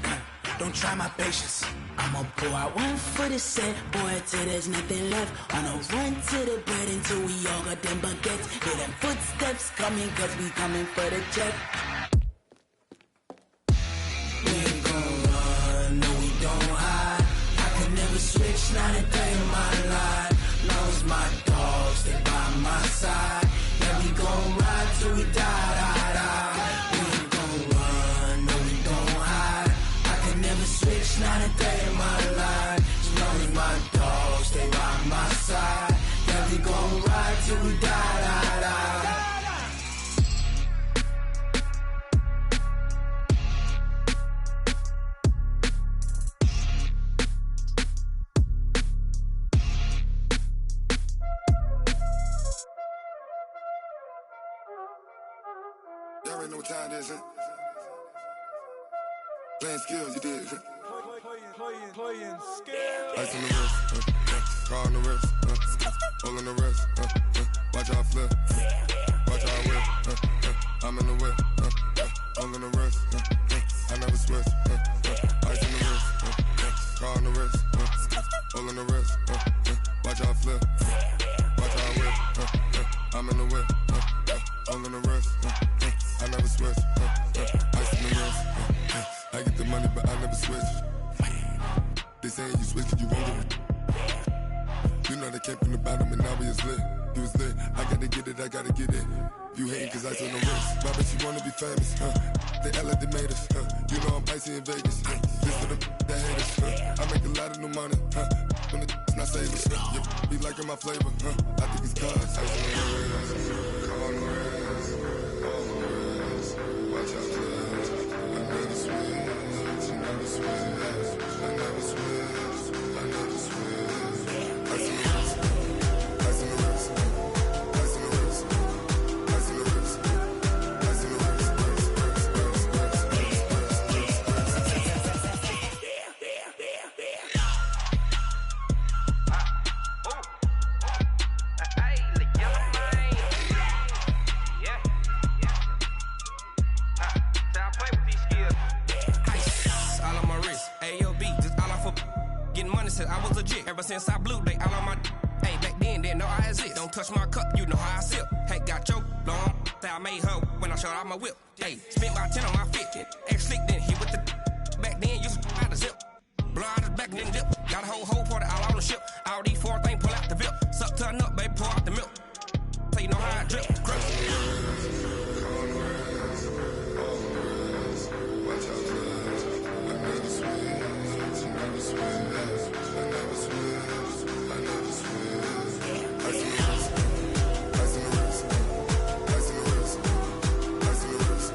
Don't try my patience. I'ma pour out one for the set, boy, till there's nothing left. On a run to the bread until we all got them baguettes. Hear them footsteps coming, cause we coming for the check. We ain't gon' run, no we don't hide. I could never switch, not a day in my life. Long as my dogs, they by my side. Yeah, we gon' ride till we die, die, die. We ain't gon' run, no we don't hide. I could never switch, not a day in my life. As long as my dogs, they by my side. Yeah, we gon' ride till we die, die, die. Y'all already know what time it is, huh? Playing skills, you did. Playing skills. Ice on the wrist, car on the wrist, hole in the wrist, watch how I flip, watch how I whip, I'm in the whip, hole in the wrist, I never switch, ice on the wrist, car on the wrist, hole in the wrist, watch how I flip, watch how I whip, I'm in the whip, hole in the wrist, I never switch, ice on the wrist, I get the money but I never switch. They saying you switch 'cause you won't get it. You know they came from the bottom and now we is lit. You was lit, I gotta get it, I gotta get it. You hating 'cause ice on the wrist. Why bet you wanna be famous, They act like they made us, You know I'm icy in Vegas, This for the that hate us, I make a lot of new money, When the not savers, yeah, be liking my flavor, I think it's cause ice on the wrist, on the wrist, on the wrist. Watch out, cuz I never switch, I never switch, I never switch, I never switch. Ice on the wrist, ice on the wrist, ice on the wrist, ice on the wrist, ice on the wrist, I was legit ever since I blew they all on my hey back then didn't know I exist. Don't touch my cup, you know how I sip. Hey, got your long that I made her when I showed out my whip. Hey, spent about 10 on my fit. Ex slick then hit with the back then used to out the zip. Blow out his back and then dip. Got a whole party all on the ship. All these 4 things pull out the VIP. Suck turn up, baby, pour out the milk. So you know how I drip. Crush. Watch out, cuz I never switch, I never switch. I never switch, I never switch. Ice on the wrist, ice on the wrist, ice on the wrist, ice on the wrist,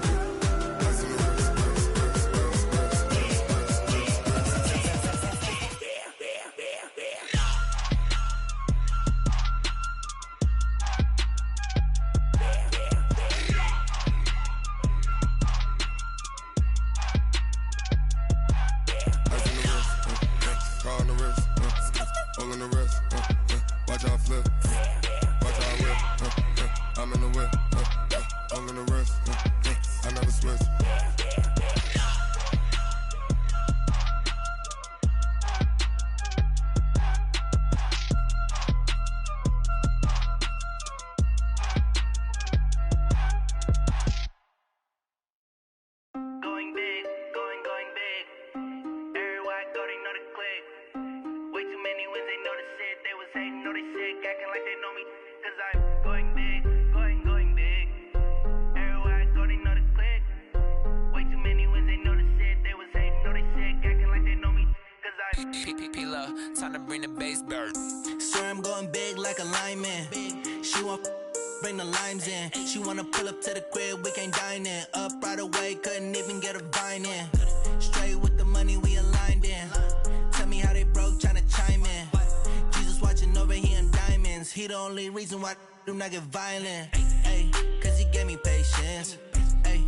ice on the wrist, car on the wrist, hole in the wrist, watch how I flip, watch how I whip, I'm in the whip, hole in the wrist, I never switch. Going big, going big. Everywhere I go, they know the click. Way too many wins, they know the shit. They was hating, know they sick, acting like they know me. Cause I'm going big, going big. Everywhere I go, they know the click. Way too many wins, they know the shit. They was hating, know they sick, acting like they know me. Cause I'm P-P-P-Love, time to bring the bass bird. Swear I'm going big like a lineman. She want bring the limes in. She wanna pull up to the crib, we can't dine in. Up right away, couldn't even get a vine in. Straight with the money we aligned in. Tell me how they broke, tryna chime in. Jesus watching over here in diamonds. He the only reason why do not get violent. Ay, cause he gave me patience. Ay,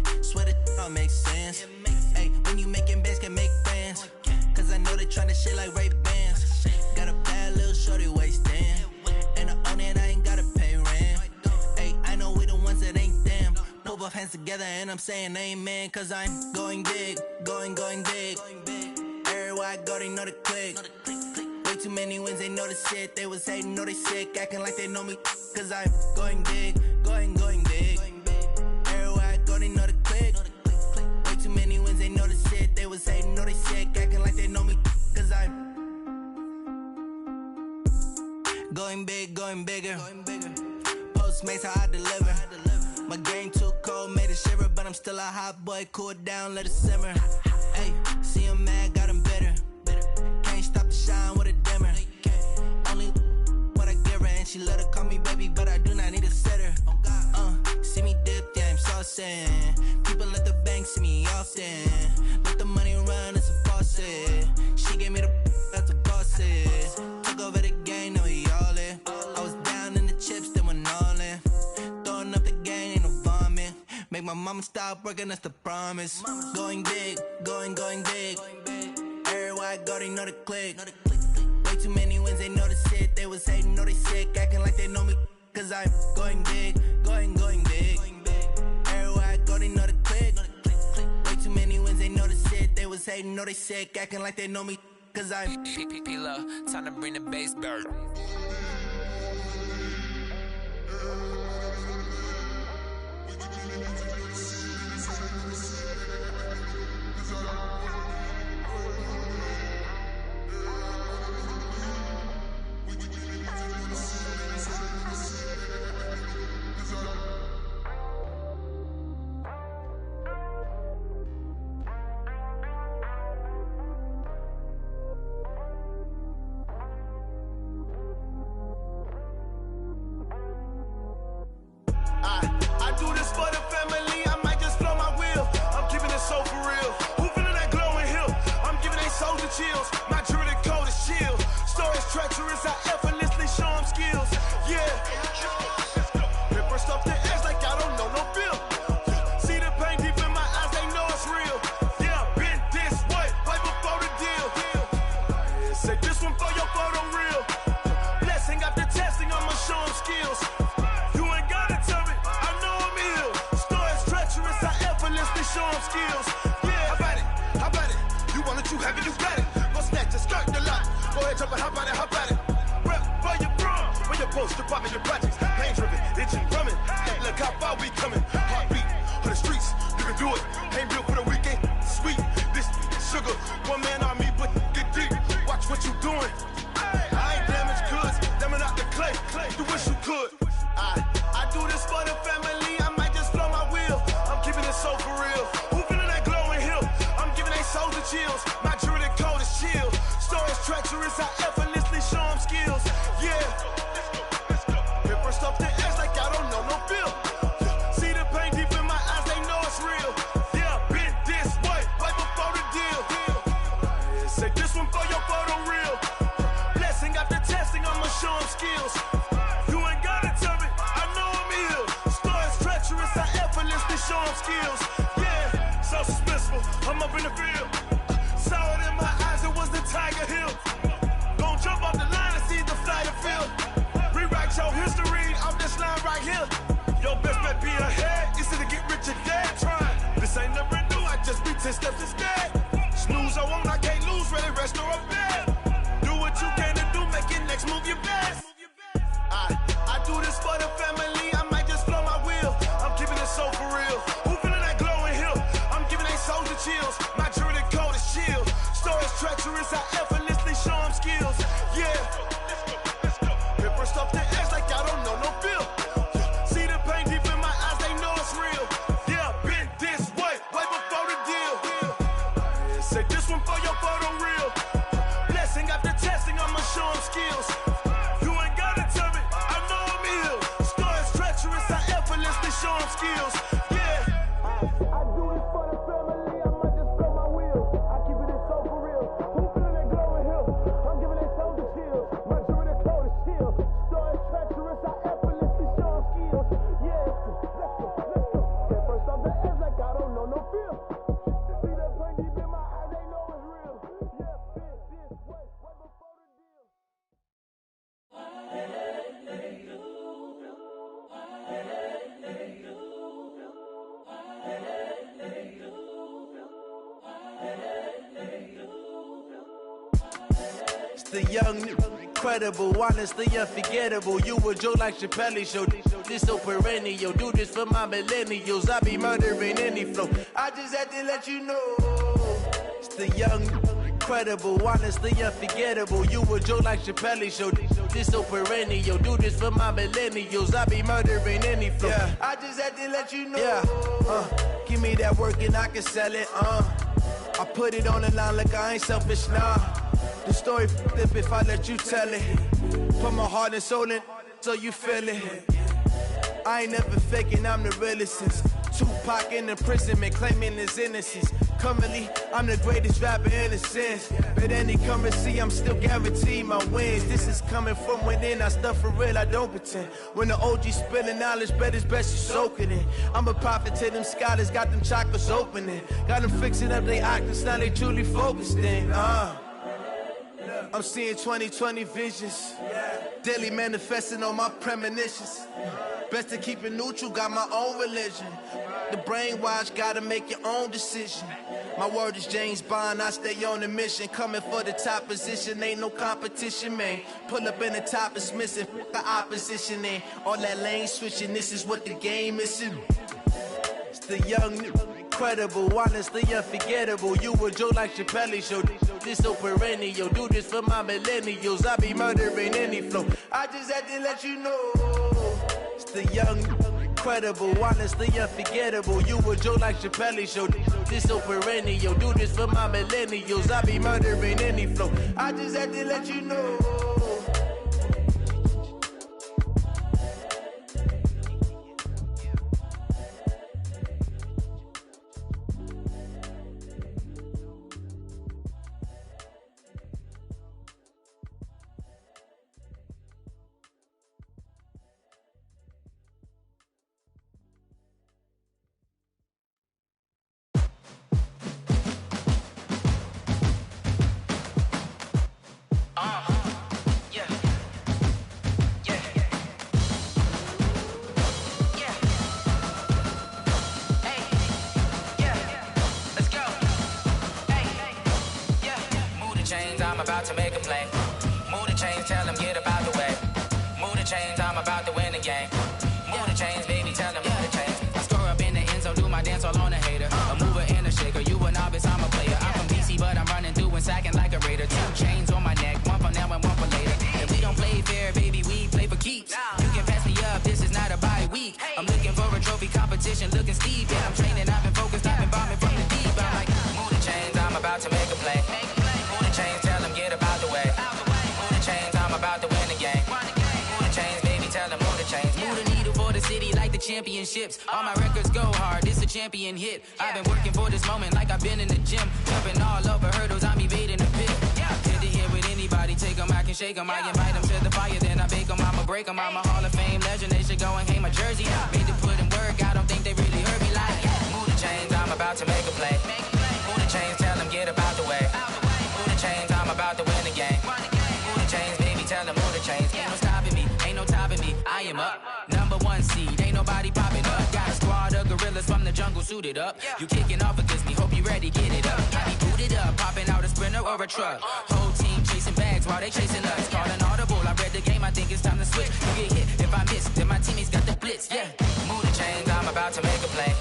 both hands together and I'm saying amen, cause I'm going big, going big. Everywhere I go, they know the click. Way too many wins, they know the shit. They was hating, know they sick, acting like they know me, cause I'm going big, going big. Everywhere I go, they know the click. Way too many wins, they know the shit. They was hating, know they sick, acting like they know me, cause I'm going big, going bigger. Postmates how I deliver. My game too cold, made it shiver, but I'm still a hot boy. Cool it down, let it simmer. Hey, see him mad, got him bitter. Can't stop the shine with a dimmer. Only what I give her, and she let her call me baby, but I do not need a sitter. See me dip, yeah, I'm saucing. People at the bank see me often. Let the money run, it's a faucet. She gave me the that's a boss it. Took over the game, now we all in. I was down in the chips, then went all in. Throwing up the game, ain't no vomit. Make my mama stop working, that's the promise. Going big, going big. Everywhere I go, they know the click. Way too many wins, they know the shit. They was hating, know they sick, acting like they know me, cause I'm going big, going big. Everywhere I go, they know the click. Way too many wins, they know the shit. They was hating, know they sick, acting like they know me, cause I'm P-Love, time to bring the bass bird. I do this for the family, I might just blow my wheel. I'm keeping it so for real. Who feeling that glowing hill? I'm giving they soldier chills. My jewelry code is chill. Stories treacherous, I effortlessly show them skills. Yeah. Hit first off the edge like I don't know no feel. See the pain deep in my eyes, they know it's real. Yeah, been this way, right before the deal. Say this one for your photo real. Blessing after testing, I'ma show them skills. Show them skills. Yeah, how about it? You want it, you have it, you got it. Go snatch it, start the lot. Go ahead, jump it, how about it? Rep for your prom, for your post, department, your projects. Pain driven, itching, drumming. Look how far we coming. Heartbeat for the streets, you can do it. Ain't built for the weekend, sweet. This sugar, one man army, but get deep. Watch what you doing. I ain't damaged goods, damn it out the clay. You wish you could. I do this for the family, I might just blow my wheel. I'm keeping it so for real. Who feeling that glowing hill? I'm giving they soldier chills. My jewelry code is chill. Stories treacherous, I effortlessly show them skills. Yeah. Hit first off the edge like I don't know no feel. See the pain deep in my eyes, they know it's real. Yeah, been this way, right before the deal. Say this one for your photo real. Blessing after testing, I'ma show them skills. Show them skills, yeah, so suspenseful. I'm up in the field, saw it in my eyes, it was the Tiger Hill. Gon' jump off the line and see the flight of field. Rewrite your history off this line right here. Your best bet be ahead, easy to get rich or dead. Trying, this ain't never new, I just be 10 steps instead. Snooze I won't, I can't lose, ready, rest or up bed. Do what you can to do, make your next move your best. I do this for the family, I might just blow my wheel. I'm keeping it so for real. Who feeling that glowing hill? I'm giving they soldier chills. My jewelry code is chill. Stories treacherous, I effortlessly show them skills. Yeah. Hit first off the edge like I don't know no feel. See the pain deep in my eyes, they know it's real. Yeah, been this way, right before the deal. Say this one for your photo real. Blessing after testing, I'ma show them skills. Show them skills, yeah. I do this for the family, I might just blow my wheel. I keep it so for real. Who feeling that glowing hill? I'm giving they soldier chills. My jewelry code is chill. Stories treacherous, I effortlessly show them skills. Yeah, let's go. Get first off the edge like I don't know no feel. See that pain deep in my eyes, they know it's real. Yeah, been this way, right before the deal. It's the young, incredible, honestly unforgettable. You a joke like Chappelle Show. This so perennial. Do this for my millennials. I be murdering any flow. I just had to let you know. It's the young, incredible, honestly unforgettable. You a joke like Chappelle Show. This so perennial. Do this for my millennials. I be murdering any flow. Yeah. I just had to let you know. Yeah. Give me that work and I can sell it. I put it on the line like I ain't selfish, nah. The story flip if I let you tell it. Put my heart and soul in so you feel it. I ain't never faking, I'm the realest since Tupac in imprisonment, claiming his innocence. Currently, I'm the greatest rapper in a sense. But any currency, I'm still guaranteed my wins. This is coming from within, I stuff for real, I don't pretend. When the OG spilling knowledge, bet it's best you soak it in. I'm a prophet to them scholars, got them chakras opening. Got them fixing up their octaves, now they truly focused in. I'm seeing 2020 visions. Daily manifesting on my premonitions. Best to keep it neutral, got my own religion. The brainwash, gotta make your own decision. My word is James Bond, I stay on a mission. Coming for the top position, ain't no competition, man. Pull up in the top, it's missing, the opposition in. All that lane switching, this is what the game is. It's the young, incredible, honestly unforgettable. You a joke like Chappelle Show. This so perennial. Do this for my millennials. I be murdering any flow. I just had to let you know. It's the young, incredible, honestly unforgettable. You a joke like Chappelle Show. This so perennial. Do this for my millennials. I be murdering any flow. I just had to let you know. About to make a play. Move the chains, tell them get about the way. Move the chains, I'm about to win the game. Move the chains, baby, tell them move the chains. I score up in the end zone, do my dance all on a hater. A mover and a shaker, you a novice, I'm a player. I'm from DC, but I'm running through and sacking like a raider. 2 chains on my neck, one for now and one for later. If we don't play fair, baby, we play for keeps. You can pass me up, this is not a bye week. I'm looking for a trophy competition, looking steep. Yeah, I'm training, I've been focused, I've been bombing from the deep. I'm like, move the chains, I'm about to make a play. Move the chains, tell them get about the way. Move the chains, I'm about to win the game. Move the chains, baby, tell them move the chains. Move the needle for the city like the championships. All my records go hard, this a champion hit. I've been working for this moment like I've been in the gym. Jumping all over hurdles, I'm evading the pit. Hit to hit with anybody, take them, I can shake them. I invite them to the fire, then I bake them, I'ma break them. I'm a Hall of Fame legend, they should go and hang my jersey. Made to put in work, I don't think they really heard me like. Move the chains, I'm about to make a play. Move the chains, tell them get about the way. Move the chains, I'm about to win the game. Move the chains, baby, tell them move the chains. Ain't no stopping me, ain't no topping me. I am up, #1 seed, ain't nobody popping up. Got a squad of gorillas from the jungle suited up. You kicking off against me, hope you ready, get it up. I be booted up, popping out a sprinter or a truck. Whole team chasing bags while they chasing us. Calling audible, I read the game, I think it's time to switch. You get hit, if I miss, then my teammates got the blitz, yeah. Move the chains, I'm about to make a play.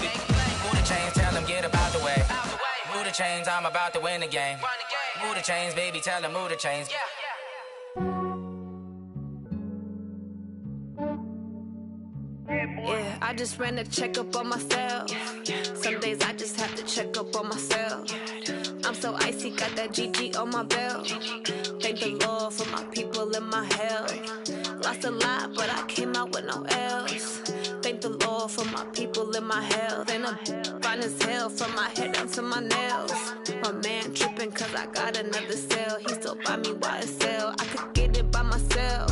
Move the chains, tell them get about the way. Move the chains, I'm about to win the game. Move the chains, baby, tell them move the chains. Yeah, I just ran a checkup on myself. Some days I just have to check up on myself. I'm so icy, got that GG on my belt. Thank the Lord for my people and my health. Lost a lot, but I came out with no else. Thank the Lord for my people and my health. And I'm fine as hell from my head down to my nails. My man tripping cause I got another cell. He still buy me YSL. I could get it by myself.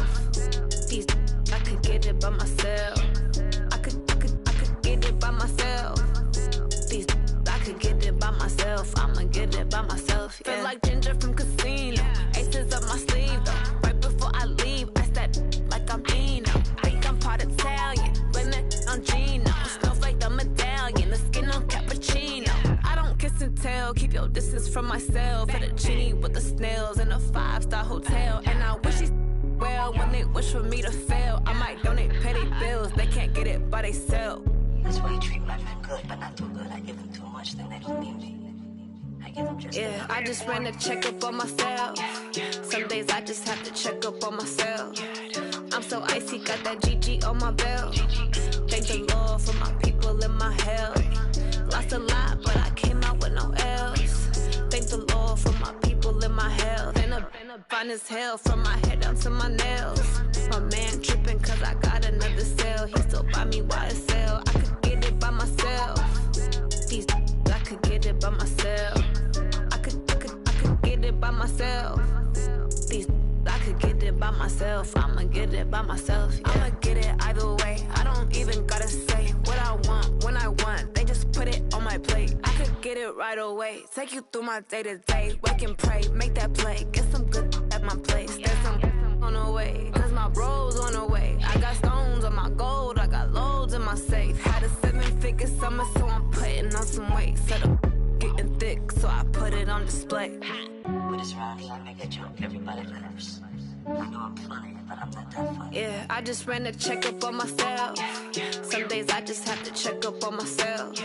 These I could get it by myself. I could get it by myself. These I could get it by myself. I'ma get it by myself. Yeah. Feel like Ginger from Casino. Aces up my sleeve though. Right before I leave, I step like I'm Dino. Think I'm part Italian. Run it on Gino. Smells like the medallion. The skin on Yo, distance from myself. At a genie with the snails in a 5-star hotel. And I wish these well when they wish for me to fail. I might donate petty bills. They can't get it by they sell. That's why you treat my friend good, but not too good. I give them too much, then they don't need me. I give them just enough. I just ran a checkup on myself. Some days I just have to check up on myself. I'm so icy, got that GG on my belt. Thank the Lord for my people in my health. Lost a lot, but I came out with no else. Thank the Lord for my people in my health. And a fine as hell from my head down to my nails. My man tripping cause I got another cell. He still buy me YSL. I could get it by myself. These I could get it by myself. I could get it by myself. These I could get it by myself. I'ma get it by myself. Yeah. I'ma get it either way. I don't even gotta say what I want when I want. They just put it on my plate. I could get it right away. Take you through my day to day. Wake and pray, make that play. Get some good at my place. There's some on the way. Cause my bro's on the way. I got stones on my gold. I got loads in my safe. Had a 7-figure summer, so I'm putting on some weight. Set up getting thick, so I put it on display. With this round here, I make a joke. Everybody laughs. I know I'm funny, but I'm not that funny. Yeah, I just ran a checkup on myself. Some days I just have to check up on myself.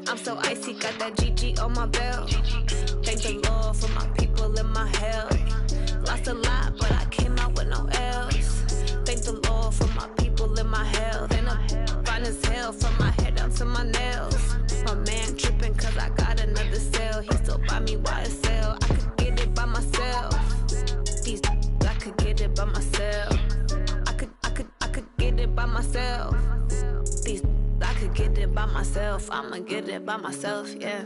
I'm so icy, got that GG on my belt. Thank the Lord for my people in my health. Lost a lot, but I came out with no else. Thank the Lord for my people in my health. And I'm fine as hell from my head down to my nails. My man tripping cause I got another cell. He still buy me YSL. I could get it by myself. These I could get it by myself. I could get it by myself. These I could get it by myself. I'ma get it by myself, yeah.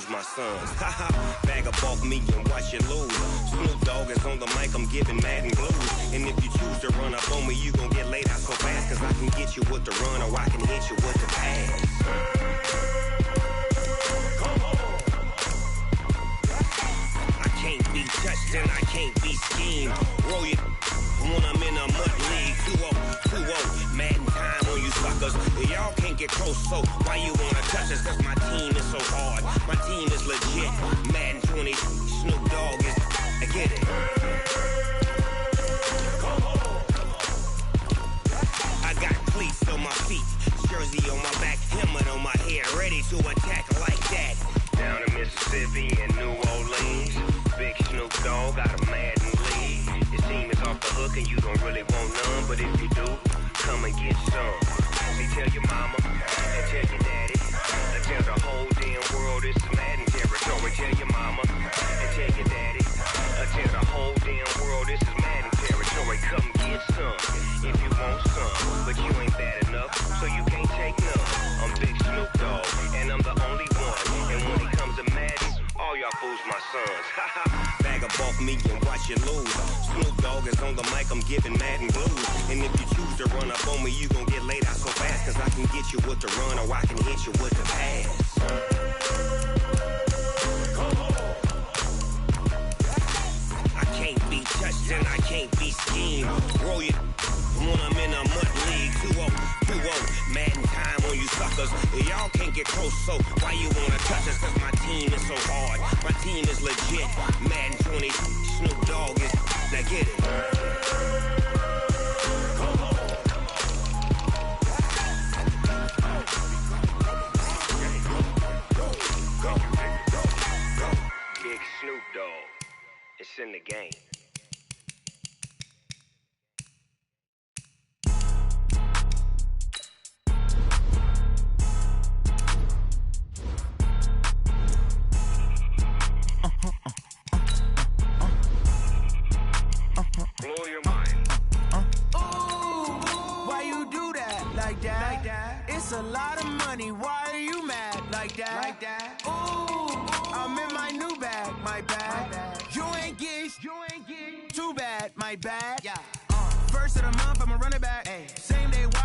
My sons, bag of bulk me and watch you lose. Snoop Dogg is on the mic, I'm giving Madden blues. And if you choose to run up on me, you gon' get laid out so fast. Cause I can get you with the run or I can hit you with the pass. Come on. I can't be touched and I can't be schemed. Roll you when I'm in a mud league. 2-0, Madden time on you suckers. Y'all can't get close, so why you wanna touch us? Cause my team is so hard. My team is legit. Madden 20, Snoop Dogg is. I get it. I got cleats on my feet, jersey on my back, helmet on my head, ready to attack like that. Down in Mississippi and New Orleans, big Snoop Dogg got a Madden lead. Your team is off the hook and you don't really want none, but if you do, come and get some. See, tell your mama and tell your daddy. And tell the whole damn world it's Madden territory. Tell your mama and tell your daddy. Tell the whole damn world this is Madden territory. Come get some if you want some, but you ain't bad enough, so you can't take none. I'm Big Snoop Dogg, and I'm the only one. And when it comes to Madden, all y'all fools my sons. Bag of bulk me and watch you lose. Snoop Dogg is on the mic, I'm giving Madden blues. And if you choose to run up on me, you gon' get laid out so fast. Cause I can get you with the run or I can hit you with the pass. I can't be touched and I can't be schemed. Roll you when I'm in a mud league. 2-0, Madden time on you suckers. Y'all can't get close, so why you wanna touch us? Cause my team team is so hard. My team is legit. Madden 20, Snoop Dogg is. Now get it. Big Snoop Dogg. It's in the game. Blow your mind. Ooh, why you do that like that? Like that? It's a lot of money. Why are you mad like that? Like that? Ooh, I'm in my new bag, my bag. You ain't get too bad, my bad. Yeah. First of the month, I'ma run it back. Ay. Same day.